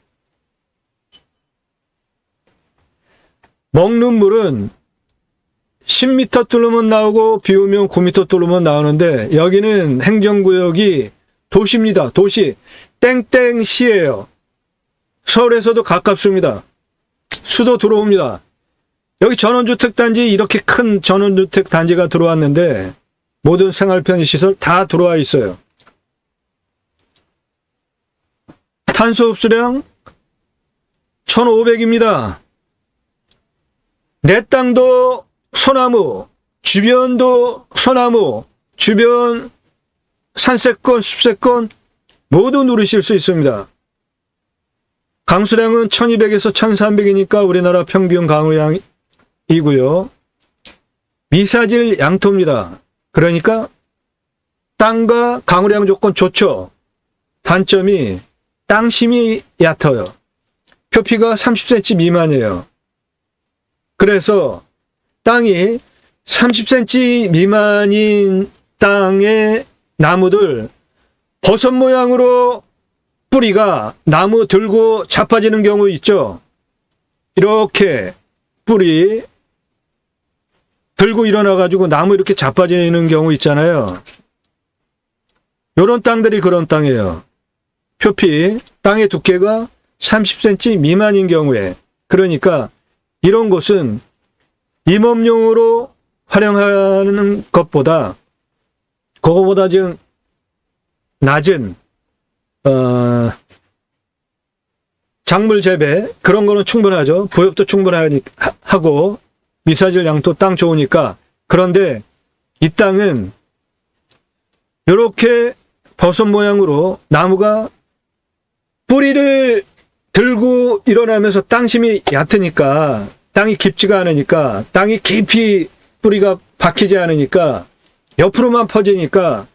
먹는 물은 10m 뚫으면 나오고 비 오면 9m 뚫으면 나오는데 여기는 행정구역이 도시입니다. 도시. 땡땡시예요. 서울에서도 가깝습니다. 수도 들어옵니다. 여기 전원주택단지, 이렇게 큰 전원주택단지가 들어왔는데 모든 생활편의시설 다 들어와 있어요. 탄소 흡수량 1500입니다. 내 땅도 소나무, 주변도 소나무, 주변 산세권, 숲세권 모두 누리실 수 있습니다. 강수량은 1200에서 1300이니까 우리나라 평균 강우량이고요. 미사질 양토입니다. 그러니까 땅과 강우량 조건 좋죠. 단점이 땅심이 얕아요. 표피가 30cm 미만이에요. 그래서 땅이 30cm 미만인 땅의 나무들 버섯 모양으로 뿌리가 나무 들고 자빠지는 경우 있죠. 이렇게 뿌리 들고 일어나가지고 나무 이렇게 자빠지는 경우 있잖아요. 요런 땅들이 그런 땅이에요. 표피, 땅의 두께가 30cm 미만인 경우에. 그러니까 이런 곳은 임업용으로 활용하는 것보다 그거보다 좀 낮은 작물 재배 그런 거는 충분하죠. 부엽도 충분하고 미사질 양토 땅 좋으니까. 그런데 이 땅은 이렇게 버섯 모양으로 나무가 뿌리를 들고 일어나면서 땅심이 얕으니까, 땅이 깊지가 않으니까, 땅이 깊이 뿌리가 박히지 않으니까 옆으로만 퍼지니까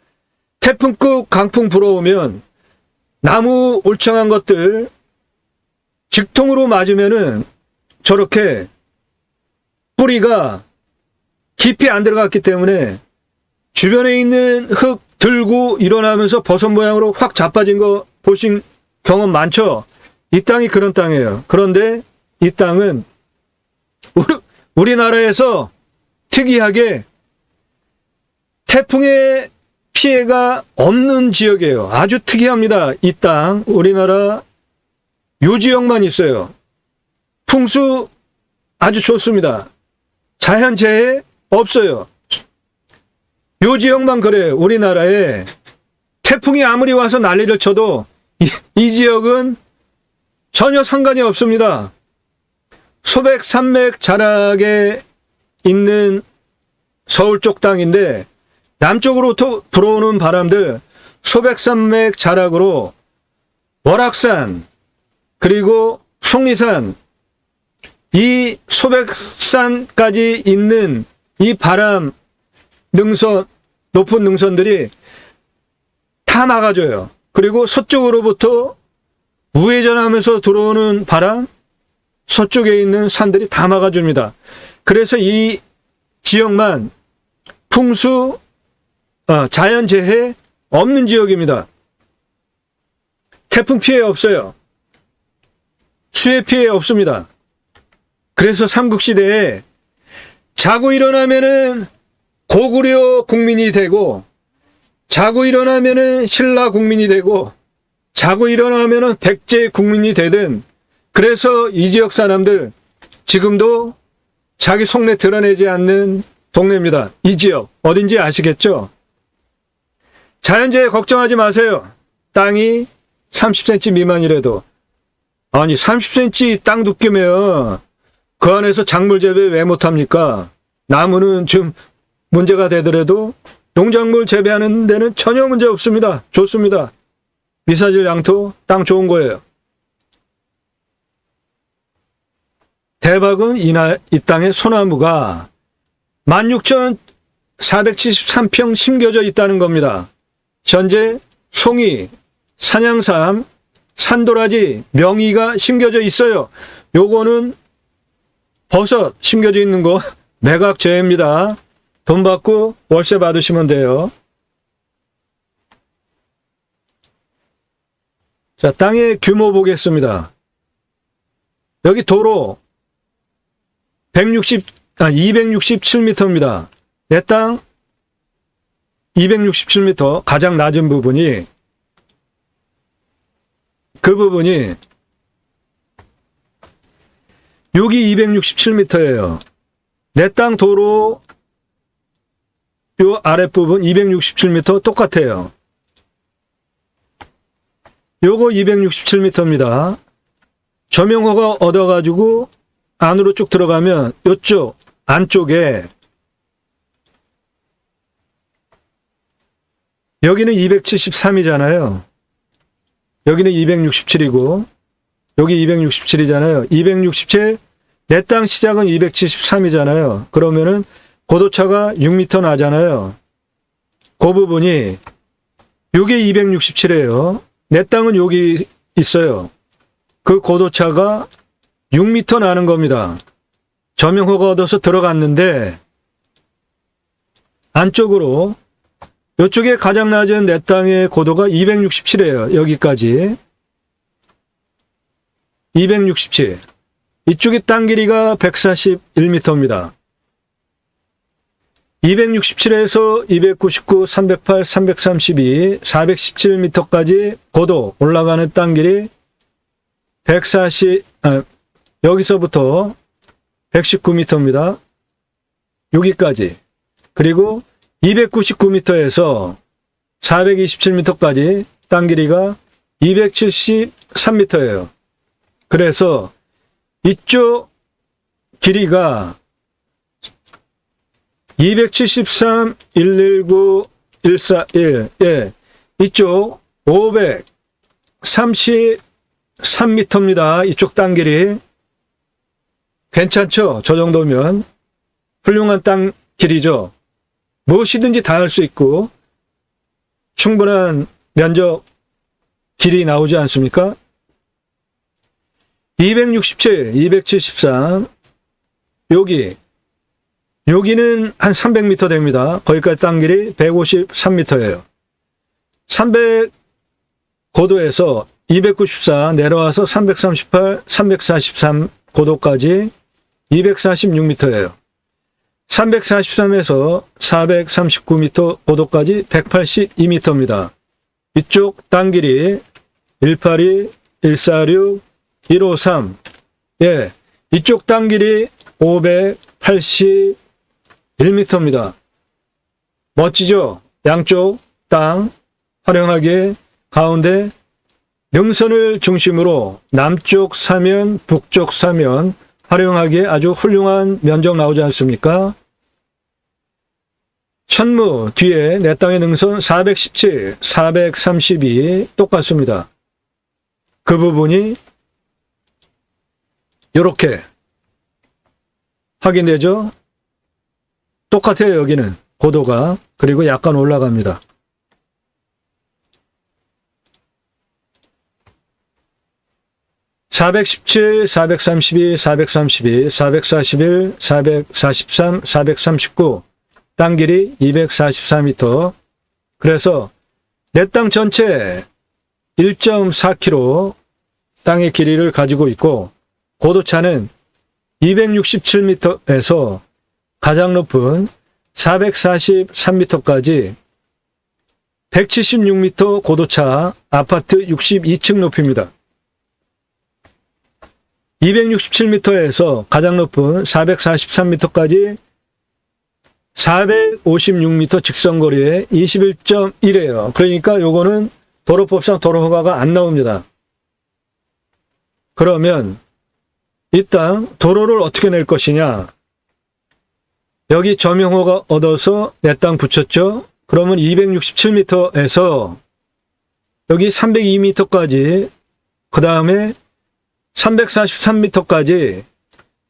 태풍급 강풍 불어오면 나무 울창한 것들 직통으로 맞으면은 저렇게 뿌리가 깊이 안 들어갔기 때문에 주변에 있는 흙 들고 일어나면서 버섯 모양으로 확 자빠진 거 보신 경험 많죠? 이 땅이 그런 땅이에요. 그런데 이 땅은 우리나라에서 특이하게 태풍의 피해가 없는 지역이에요. 아주 특이합니다. 이 땅, 우리나라 요 지역만 있어요. 풍수 아주 좋습니다. 자연재해 없어요. 요 지역만 그래요. 우리나라에 태풍이 아무리 와서 난리를 쳐도 이 지역은 전혀 상관이 없습니다. 소백산맥 자락에 있는 서울 쪽 땅인데 남쪽으로부터 불어오는 바람들 소백산맥 자락으로 월악산 그리고 속리산 이 소백산까지 있는 이 바람 능선 높은 능선들이 다 막아줘요. 그리고 서쪽으로부터 우회전하면서 들어오는 바람 서쪽에 있는 산들이 다 막아줍니다. 그래서 이 지역만 풍수 자연재해 없는 지역입니다. 태풍 피해 없어요. 수해 피해 없습니다. 그래서 삼국시대에 자고 일어나면은 고구려 국민이 되고 자고 일어나면은 신라 국민이 되고 자고 일어나면은 백제 국민이 되든 그래서 이 지역 사람들 지금도 자기 속내 드러내지 않는 동네입니다. 이 지역 어딘지 아시겠죠? 자연재해 걱정하지 마세요. 땅이 30cm 미만이라도 아니 30cm 땅 두께면 그 안에서 작물 재배 왜 못합니까? 나무는 좀 문제가 되더라도 농작물 재배하는 데는 전혀 문제 없습니다. 좋습니다. 미사질 양토 땅 좋은 거예요. 대박은 이 땅에 소나무가 16,473평 심겨져 있다는 겁니다. 현재 송이, 산양삼, 산도라지, 명이가 심겨져 있어요. 요거는 버섯 심겨져 있는 거 매각제입니다. 돈 받고 월세 받으시면 돼요. 자, 땅의 규모 보겠습니다. 여기 도로 267m입니다. 내 땅 267m 가장 낮은 부분이 그 부분이 여기 267m예요. 내 땅 도로 요 아랫부분 267m 똑같아요. 요거 267m입니다. 조명허가 얻어가지고 안으로 쭉 들어가면 요쪽 안쪽에 여기는 273이잖아요. 여기는 267이고 여기 267이잖아요. 267 내 땅 시작은 273이잖아요. 그러면은 고도차가 6m 나잖아요. 그 부분이 요게 267이에요. 내 땅은 여기 있어요. 그 고도차가 6m 나는 겁니다. 조명허가 얻어서 들어갔는데 안쪽으로 이쪽에 가장 낮은 내 땅의 고도가 267이에요. 여기까지 267. 이쪽이 땅 길이가 141m입니다. 267에서 299, 308, 332, 417m까지 고도 올라가는 땅 길이 140, 여기서부터 119m입니다. 여기까지. 그리고 299m에서 427m까지 땅 길이가 273m예요. 그래서 이쪽 길이가 273, 119, 141, 예, 이쪽 530, 203m입니다. 이쪽 땅 길이. 괜찮죠? 저 정도면 훌륭한 땅 길이죠. 무엇이든지 다 할 수 있고 충분한 면적 길이 나오지 않습니까? 267, 273 여기는 한 300m 됩니다. 거기까지 땅 길이 153m예요. 300 고도에서 294 내려와서 338, 343 고도까지 246m예요. 343에서 439m 고도까지 182m입니다. 이쪽 땅 길이 182, 146, 153. 예, 이쪽 땅 길이 581m입니다. 멋지죠? 양쪽 땅 활용하기에 가운데 능선을 중심으로 남쪽 사면, 북쪽 사면 활용하기에 아주 훌륭한 면적 나오지 않습니까? 천무 뒤에 내 땅의 능선 417, 432 똑같습니다. 그 부분이 이렇게 확인되죠? 똑같아요. 여기는 고도가. 그리고 약간 올라갑니다. (417, 432, 432, 441, 443, 439) 땅 길이 244m. 그래서 내 땅 전체 1.4km 땅의 길이를 가지고 있고 고도차는 267m에서 가장 높은 443m까지 176m 고도차 아파트 62층 높이입니다. 267m에서 가장 높은 443m까지 456m 직선거리에 21.1이에요. 그러니까 요거는 도로법상 도로허가가 안 나옵니다. 그러면 이 땅 도로를 어떻게 낼 것이냐? 여기 점용허가 얻어서 내 땅 붙였죠? 그러면 267m에서 여기 302m까지 그 다음에 343m까지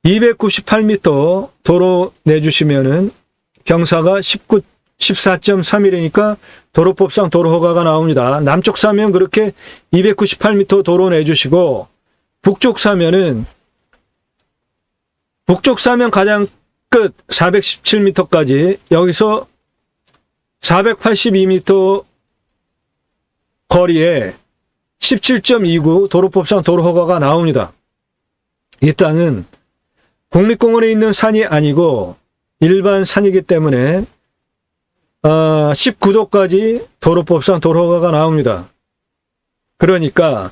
298m 도로 내주시면은 경사가 14.31이니까 도로법상 도로허가가 나옵니다. 남쪽 사면 그렇게 298m 도로 내주시고 북쪽 사면은 북쪽 사면 가장 끝 417m까지 여기서 482m 거리에 17.29 도로법상 도로허가가 나옵니다. 이 땅은 국립공원에 있는 산이 아니고 일반 산이기 때문에 19도까지 도로법상 도로허가가 나옵니다. 그러니까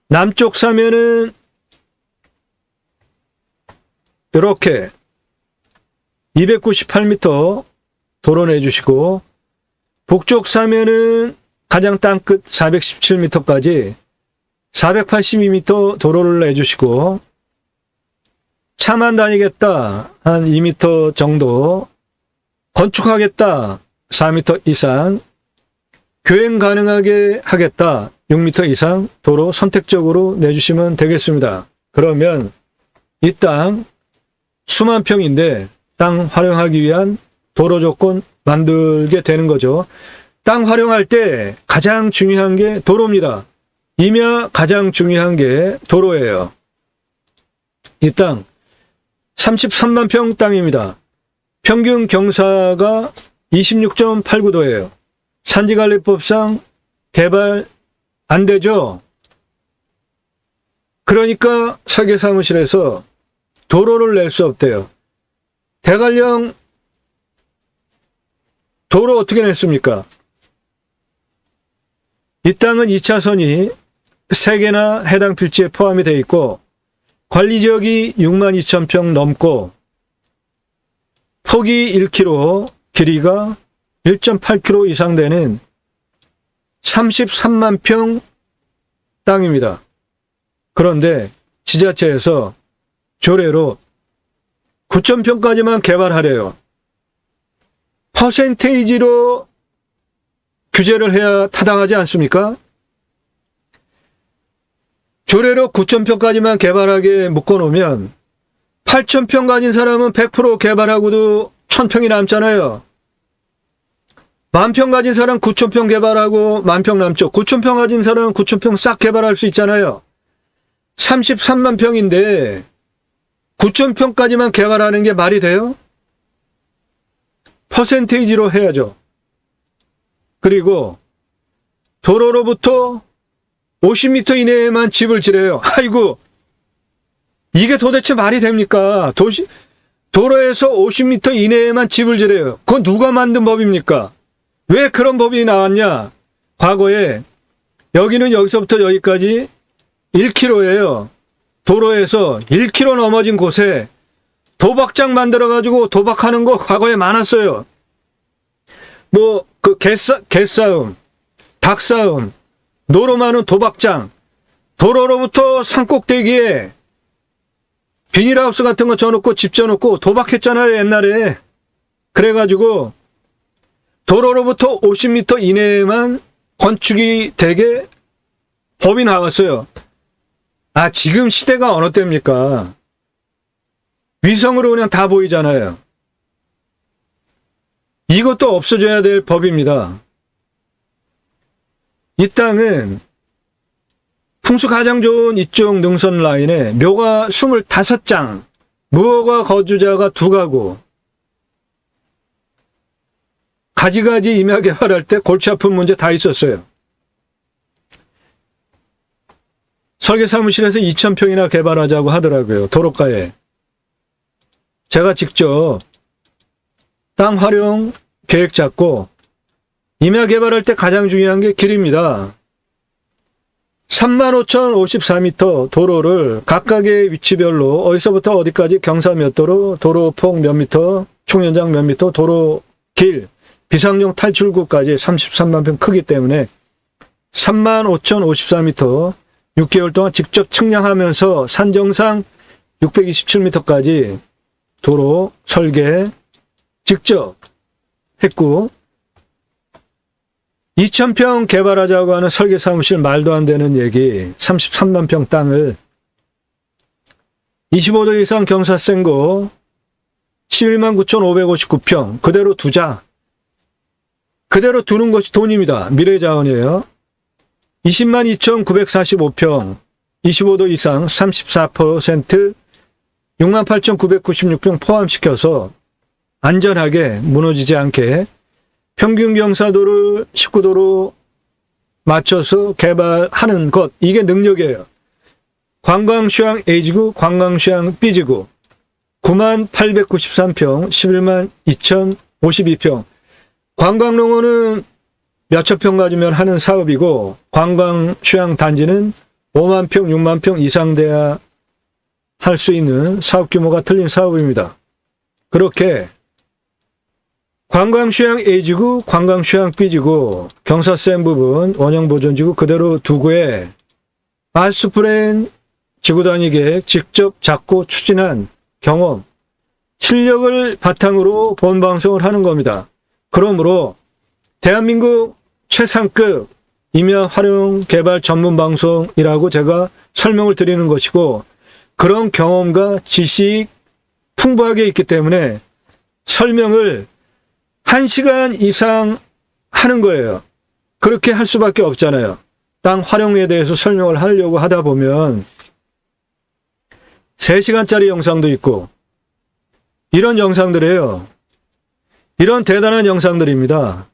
남쪽 사면은 이렇게 298m 도로 내주시고 북쪽 사면은 가장 땅끝 417m까지 482m 도로를 내주시고 차만 다니겠다 한 2m 정도, 건축하겠다 4m 이상, 교행 가능하게 하겠다 6m 이상 도로 선택적으로 내주시면 되겠습니다. 그러면 이 땅 수만 평인데 땅 활용하기 위한 도로 조건 만들게 되는 거죠. 땅 활용할 때 가장 중요한 게 도로입니다. 이며 가장 중요한 게 도로예요. 이 땅 33만 평 땅입니다. 평균 경사가 26.89도예요. 산지관리법상 개발 안 되죠. 그러니까 설계사무실에서 도로를 낼 수 없대요. 대관령 도로 어떻게 냈습니까? 이 땅은 2차선이 3개나 해당 필지에 포함이 되어 있고 관리지역이 62,000평 넘고 폭이 1km, 길이가 1.8km 이상 되는 33만 평 땅입니다. 그런데 지자체에서 조례로 9,000평까지만 개발하래요. 퍼센테이지로 규제를 해야 타당하지 않습니까? 조례로 9,000평까지만 개발하게 묶어놓으면 8,000평 가진 사람은 100% 개발하고도 1,000평이 남잖아요. 10,000평 가진 사람 9,000평 개발하고 10,000평 남죠. 9,000평 가진 사람은 9,000평 싹 개발할 수 있잖아요. 33만 평인데 9,000평까지만 개발하는 게 말이 돼요? 퍼센테이지로 해야죠. 그리고 도로로부터 50m 이내에만 집을 지래요. 아이고, 이게 도대체 말이 됩니까? 도로에서 50m 이내에만 집을 지래요. 그건 누가 만든 법입니까? 왜 그런 법이 나왔냐? 과거에 여기는 여기서부터 여기까지 1km예요. 도로에서 1km 넘어진 곳에 도박장 만들어가지고 도박하는 거 과거에 많았어요. 뭐, 개싸움, 닭싸움, 노로 많은 도박장, 도로로부터 산꼭대기에 비닐하우스 같은 거 져놓고 집 져놓고 도박했잖아요, 옛날에. 그래가지고 도로로부터 50m 이내에만 건축이 되게 법이 나왔어요. 아, 지금 시대가 어느 때입니까? 위성으로 그냥 다 보이잖아요. 이것도 없어져야 될 법입니다. 이 땅은 풍수 가장 좋은 이쪽 능선 라인에 묘가 25장, 무허가 거주자가 2가구, 가지가지 임야 개발할 때 골치 아픈 문제 다 있었어요. 설계사무실에서 2,000평이나 개발하자고 하더라고요. 도로가에. 제가 직접 땅 활용 계획 잡고 임야 개발할 때 가장 중요한 게 길입니다. 35,054m 도로를 각각의 위치별로 어디서부터 어디까지 경사 몇 도로, 도로폭 몇 미터, 총연장 몇 미터, 도로 길, 비상용 탈출구까지 33만 평 크기 때문에 35,054m 6개월 동안 직접 측량하면서 산정상 627m까지 도로 설계 직접 했고 2,000평 개발하자고 하는 설계사무실 말도 안 되는 얘기 33만 평 땅을 25도 이상 경사 센 거 11만 9,559평 그대로 두자. 그대로 두는 것이 돈입니다. 미래자원이에요. 20만 2,945평 25도 이상 34% 6만 8,996평 포함시켜서 안전하게 무너지지 않게 평균 경사도를 19도로 맞춰서 개발하는 것, 이게 능력이에요. 관광휴양 A지구, 관광휴양 B지구 9만 893평 11만 2,052평 관광농어는 몇천 평 가지면 하는 사업이고 관광휴양 단지는 5만 평, 6만 평 이상 돼야 할 수 있는 사업 규모가 틀린 사업입니다. 그렇게 관광휴양 A지구, 관광휴양 B지구, 경사 센 부분, 원형보존지구 그대로 두고에 마스터플랜 지구단위 계획 직접 잡고 추진한 경험, 실력을 바탕으로 본방송을 하는 겁니다. 그러므로 대한민국 최상급 임야 활용 개발 전문 방송이라고 제가 설명을 드리는 것이고 그런 경험과 지식 풍부하게 있기 때문에 설명을 1시간 이상 하는 거예요. 그렇게 할 수밖에 없잖아요. 땅 활용에 대해서 설명을 하려고 하다 보면 3시간짜리 영상도 있고 이런 영상들이에요. 이런 대단한 영상들입니다.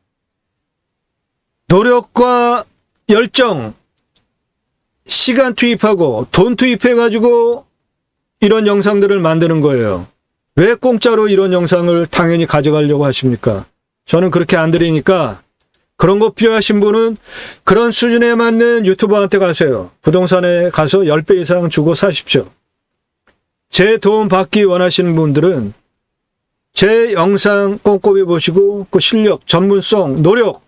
노력과 열정, 시간 투입하고 돈 투입해가지고 이런 영상들을 만드는 거예요. 왜 공짜로 이런 영상을 당연히 가져가려고 하십니까? 저는 그렇게 안 드리니까 그런 거 필요하신 분은 그런 수준에 맞는 유튜버한테 가세요. 부동산에 가서 10배 이상 주고 사십시오. 제 도움 받기 원하시는 분들은 제 영상 꼼꼼히 보시고 그 실력, 전문성, 노력,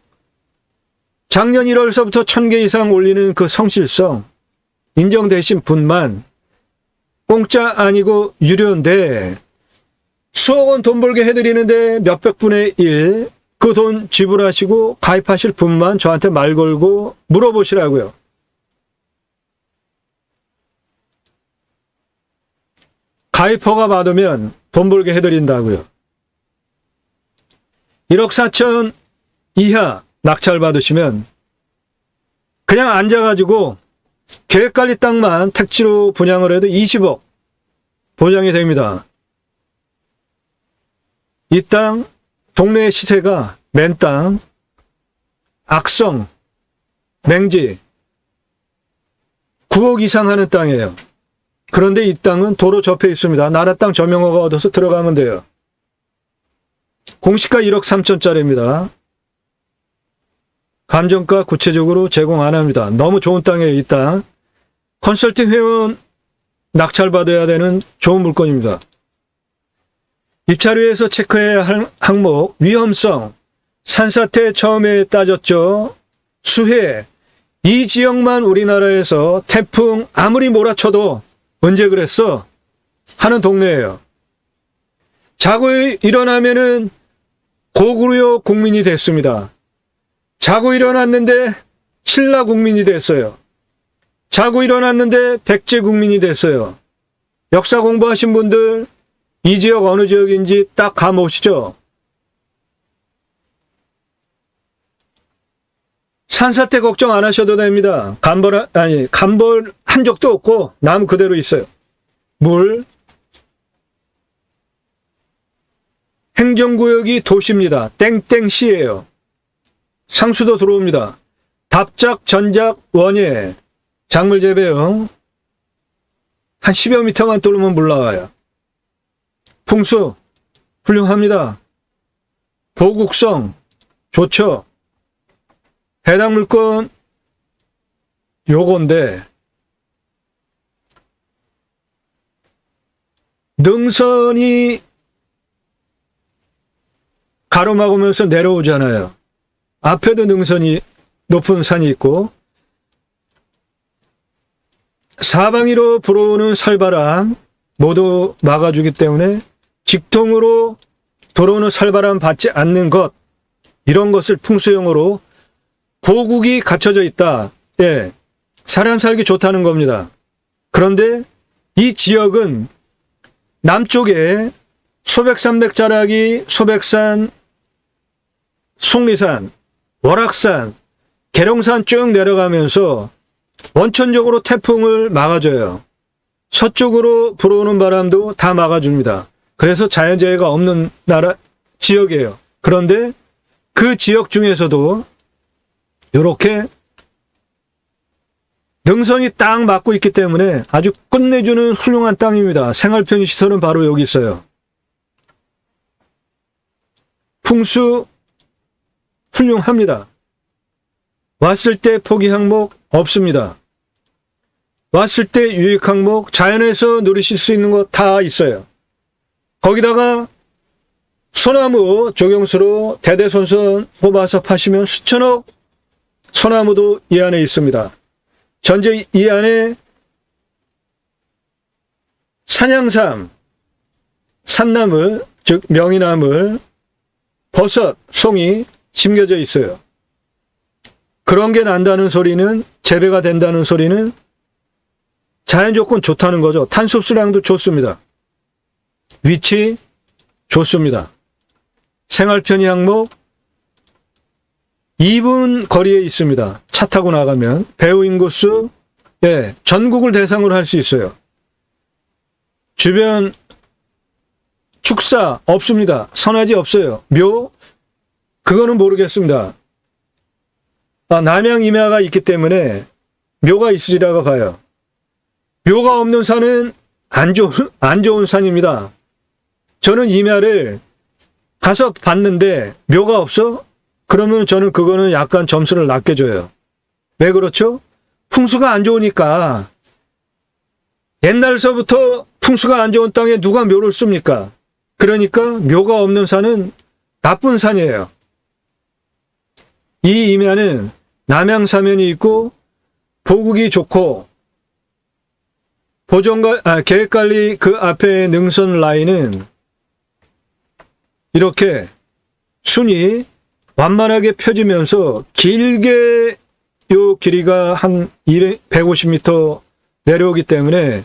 작년 1월서부터 1,000개 이상 올리는 그 성실성 인정되신 분만 공짜 아니고 유료인데 수억 원 돈 벌게 해드리는데 몇백 분의 1 그 돈 지불하시고 가입하실 분만 저한테 말 걸고 물어보시라고요. 가입허가 받으면 돈 벌게 해드린다고요. 1억 4천 이하 낙찰 받으시면 그냥 앉아가지고 계획관리 땅만 택지로 분양을 해도 20억 보장이 됩니다. 이 땅 동네 시세가 맨땅, 악성, 맹지 9억 이상 하는 땅이에요. 그런데 이 땅은 도로 접해 있습니다. 나라 땅 점용허가 얻어서 들어가면 돼요. 공시가 1억 3천짜리입니다. 감정가 구체적으로 제공 안 합니다. 너무 좋은 땅이에요, 이 땅. 컨설팅 회원 낙찰받아야 되는 좋은 물건입니다. 입찰위에서 체크해야 할 항목, 위험성, 산사태 처음에 따졌죠. 수해, 이 지역만 우리나라에서 태풍 아무리 몰아쳐도 언제 그랬어? 하는 동네예요. 자고 일어나면은 고구려 국민이 됐습니다. 자고 일어났는데 신라 국민이 됐어요. 자고 일어났는데 백제 국민이 됐어요. 역사 공부하신 분들 이 지역 어느 지역인지 딱 감오시죠? 산사태 걱정 안 하셔도 됩니다. 간벌 한 적도 없고 나무 그대로 있어요. 물, 행정구역이 도시입니다. 땡땡시예요. 상수도 들어옵니다. 답작, 전작, 원예, 작물 재배용 한 10여 미터만 뚫으면 물 나와요. 풍수 훌륭합니다. 보국성 좋죠. 해당 물건 요건데 능선이 가로막으면서 내려오잖아요. 앞에도 능선이 높은 산이 있고 사방으로 불어오는 살바람 모두 막아주기 때문에 직통으로 들어오는 살바람 받지 않는 것, 이런 것을 풍수용어로 보국이 갖춰져 있다. 예, 사람 살기 좋다는 겁니다. 그런데 이 지역은 남쪽에 소백산맥자락이 소백산, 속리산, 월악산, 계룡산 쭉 내려가면서 원천적으로 태풍을 막아줘요. 서쪽으로 불어오는 바람도 다 막아줍니다. 그래서 자연재해가 없는 나라 지역이에요. 그런데 그 지역 중에서도 이렇게 능선이 딱 막고 있기 때문에 아주 끝내주는 훌륭한 땅입니다. 생활편의시설은 바로 여기 있어요. 풍수 훌륭합니다. 왔을 때 포기 항목 없습니다. 왔을 때 유익 항목, 자연에서 누리실 수 있는 거 다 있어요. 거기다가 소나무 조경수로 대대손손 뽑아서 파시면 수천억 소나무도 이 안에 있습니다. 전체 이 안에 산양삼, 산나물, 즉 명이나물, 버섯, 송이 심겨져 있어요. 그런 게 난다는 소리는, 재배가 된다는 소리는 자연 조건 좋다는 거죠. 탄소수량도 좋습니다. 위치 좋습니다. 생활편의 항목 2분 거리에 있습니다. 차 타고 나가면 배후 인구수 전국을 대상으로 할 수 있어요. 주변 축사 없습니다. 선화지 없어요. 묘 그거는 모르겠습니다. 남양 임야가 있기 때문에 묘가 있으리라고 봐요. 묘가 없는 산은 안 좋은 산입니다. 저는 임야를 가서 봤는데 묘가 없어? 그러면 저는 그거는 약간 점수를 낮게 줘요. 왜 그렇죠? 풍수가 안 좋으니까. 옛날서부터 풍수가 안 좋은 땅에 누가 묘를 씁니까? 그러니까 묘가 없는 산은 나쁜 산이에요. 이 임야는 남양사면이 있고 보국이 좋고 계획관리 그 앞에 능선 라인은 이렇게 순이 완만하게 펴지면서 길게 요 길이가 한 150m 내려오기 때문에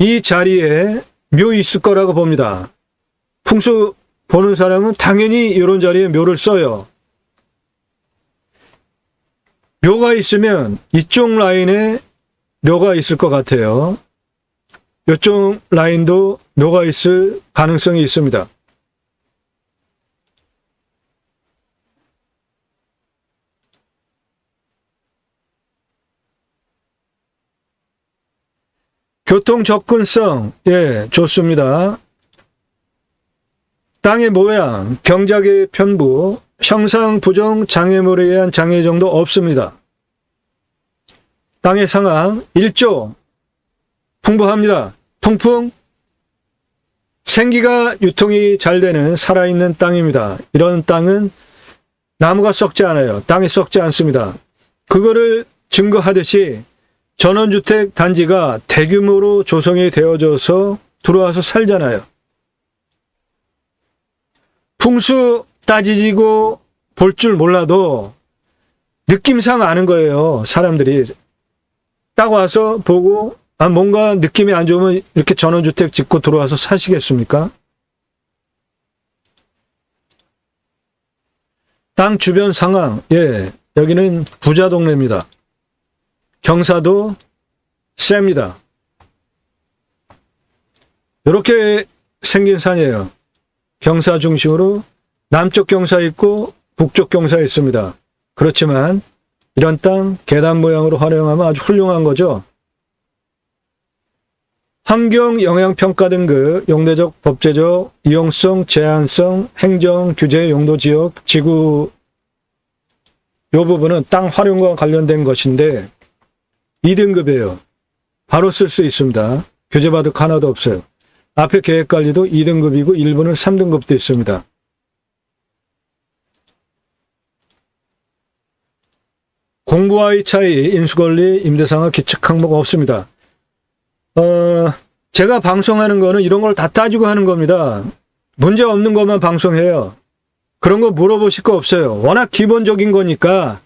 이 자리에 묘 있을 거라고 봅니다. 풍수 보는 사람은 당연히 이런 자리에 묘를 써요. 묘가 있으면 이쪽 라인에 묘가 있을 것 같아요. 이쪽 라인도 묘가 있을 가능성이 있습니다. 교통 접근성, 예, 좋습니다. 땅의 모양, 경작의 편부, 형상, 부정, 장애물에 의한 장애 정도 없습니다. 땅의 상황, 일조, 풍부합니다. 통풍, 생기가 유통이 잘 되는 살아있는 땅입니다. 이런 땅은 나무가 썩지 않아요. 땅이 썩지 않습니다. 그거를 증거하듯이 전원주택 단지가 대규모로 조성이 되어져서 들어와서 살잖아요. 풍수 따지고 볼 줄 몰라도 느낌상 아는 거예요. 사람들이 딱 와서 보고 뭔가 느낌이 안 좋으면 이렇게 전원주택 짓고 들어와서 사시겠습니까? 땅 주변 상황, 예, 여기는 부자 동네입니다. 경사도 셉니다. 이렇게 생긴 산이에요. 경사 중심으로 남쪽 경사 있고 북쪽 경사 있습니다. 그렇지만 이런 땅 계단 모양으로 활용하면 아주 훌륭한 거죠. 환경 영향 평가 등급, 용대적, 법제적, 이용성, 제한성, 행정, 규제, 용도 지역, 지구 이 부분은 땅 활용과 관련된 것인데 2등급이에요. 바로 쓸 수 있습니다. 규제받을 거 하나도 없어요. 앞에 계획관리도 2등급이고 일부는 3등급도 있습니다. 공부와의 차이, 인수권리, 임대상하 기측 항목 없습니다. 제가 방송하는 거는 이런 걸 다 따지고 하는 겁니다. 문제 없는 것만 방송해요. 그런 거 물어보실 거 없어요. 워낙 기본적인 거니까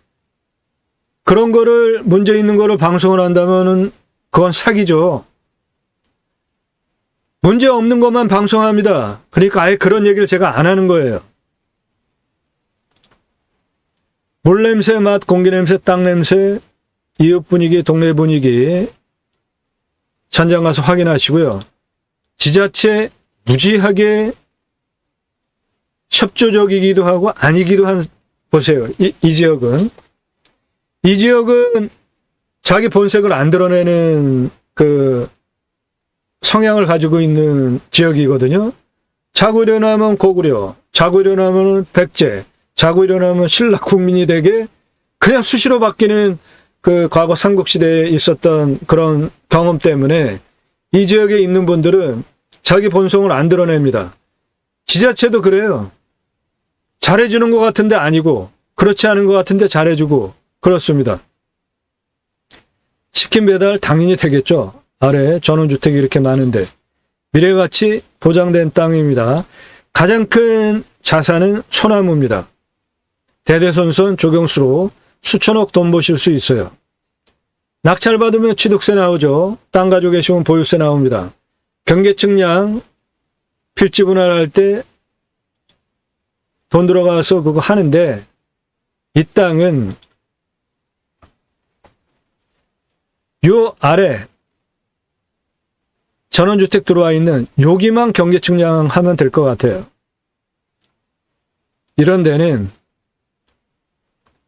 그런 거를 문제 있는 거를 방송을 한다면은 그건 사기죠. 문제 없는 것만 방송합니다. 그러니까 아예 그런 얘기를 제가 안 하는 거예요. 물 냄새, 맛, 공기 냄새, 땅 냄새, 이웃 분위기, 동네 분위기 현장 가서 확인하시고요. 지자체 무지하게 협조적이기도 하고 아니기도 한 보세요. 이 지역은 자기 본색을 안 드러내는 그 성향을 가지고 있는 지역이거든요. 자고 일어나면 고구려, 자고 일어나면 백제, 자고 일어나면 신라 국민이 되게 그냥 수시로 바뀌는 그 과거 삼국시대에 있었던 그런 경험 때문에 이 지역에 있는 분들은 자기 본성을 안 드러냅니다. 지자체도 그래요. 잘해주는 것 같은데 아니고 그렇지 않은 것 같은데 잘해주고 그렇습니다. 치킨 배달 당연히 되겠죠. 아래 전원주택이 이렇게 많은데 미래가치 보장된 땅입니다. 가장 큰 자산은 소나무입니다. 대대손손 조경수로 수천억 돈 버실 수 있어요. 낙찰받으면 취득세 나오죠. 땅 가지고 계시면 보유세 나옵니다. 경계측량 필지 분할할 때 돈 들어가서 그거 하는데 이 땅은 요 아래 전원주택 들어와 있는 여기만 경계측량하면 될 것 같아요. 이런 데는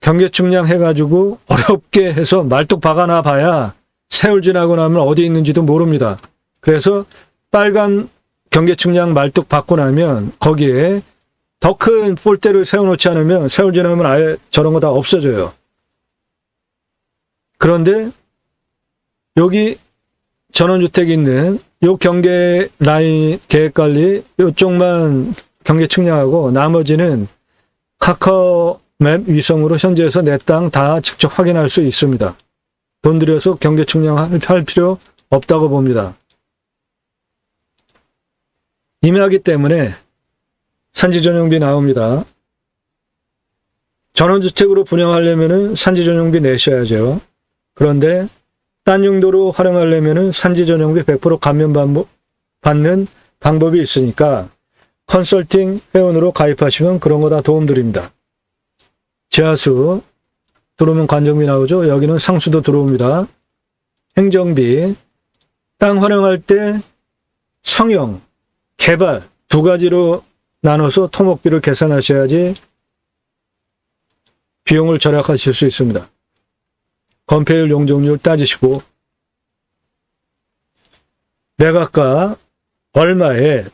경계측량 해가지고 어렵게 해서 말뚝 박아놔 봐야 세월 지나고 나면 어디 있는지도 모릅니다. 그래서 빨간 경계측량 말뚝 박고 나면 거기에 더 큰 폴대를 세워놓지 않으면 세월 지나면 아예 저런 거 다 없어져요. 그런데 여기 전원주택이 있는 요 경계 라인 계획관리 요쪽만 경계 측량하고 나머지는 카카오맵 위성으로 현지에서 내 땅 다 직접 확인할 수 있습니다. 돈 들여서 경계 측량할 필요 없다고 봅니다. 임야기 때문에 산지전용비 나옵니다. 전원주택으로 분양하려면 산지전용비 내셔야죠. 그런데 딴 용도로 활용하려면 산지전용비 100% 감면 받는 방법이 있으니까 컨설팅 회원으로 가입하시면 그런 거 다 도움드립니다. 지하수 들어오면 관정비 나오죠. 여기는 상수도 들어옵니다. 행정비, 땅 활용할 때 성형, 개발 두 가지로 나눠서 토목비를 계산하셔야지 비용을 절약하실 수 있습니다. 건폐율 용적률 따지시고 매각가 얼마에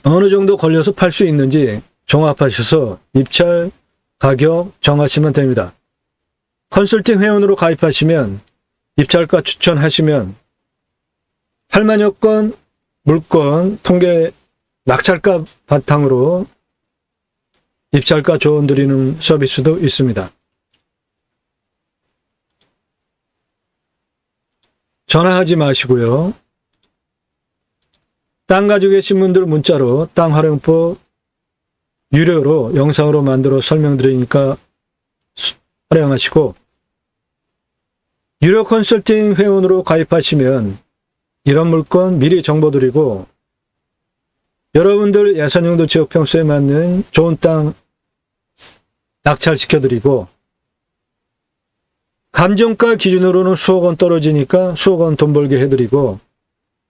어느 정도 걸려서 팔 수 있는지 종합하셔서 입찰 가격 정하시면 됩니다. 컨설팅 회원으로 가입하시면 입찰가 추천하시면 8만여 건 물건 통계 낙찰가 바탕으로 입찰가 조언 드리는 서비스도 있습니다. 전화하지 마시고요. 땅 가지고 계신 분들 문자로 땅 활용법 유료로 영상으로 만들어 설명드리니까 활용하시고 유료 컨설팅 회원으로 가입하시면 이런 물건 미리 정보 드리고 여러분들 예산용도 지역 평수에 맞는 좋은 땅 낙찰시켜드리고 감정가 기준으로는 수억 원 떨어지니까 수억 원 돈 벌게 해드리고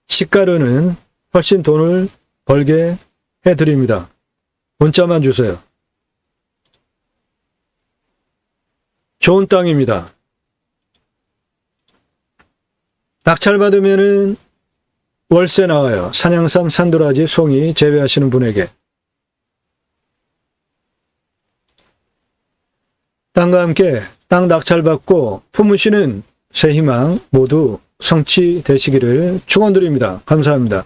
시가로는 훨씬 돈을 벌게 해드립니다. 문자만 주세요. 좋은 땅입니다. 낙찰받으면은 월세 나와요. 산양삼, 산도라지, 송이 재배하시는 분에게. 땅과 함께 땅 낙찰받고 품으시는 새 희망 모두 성취되시기를 축원드립니다. 감사합니다.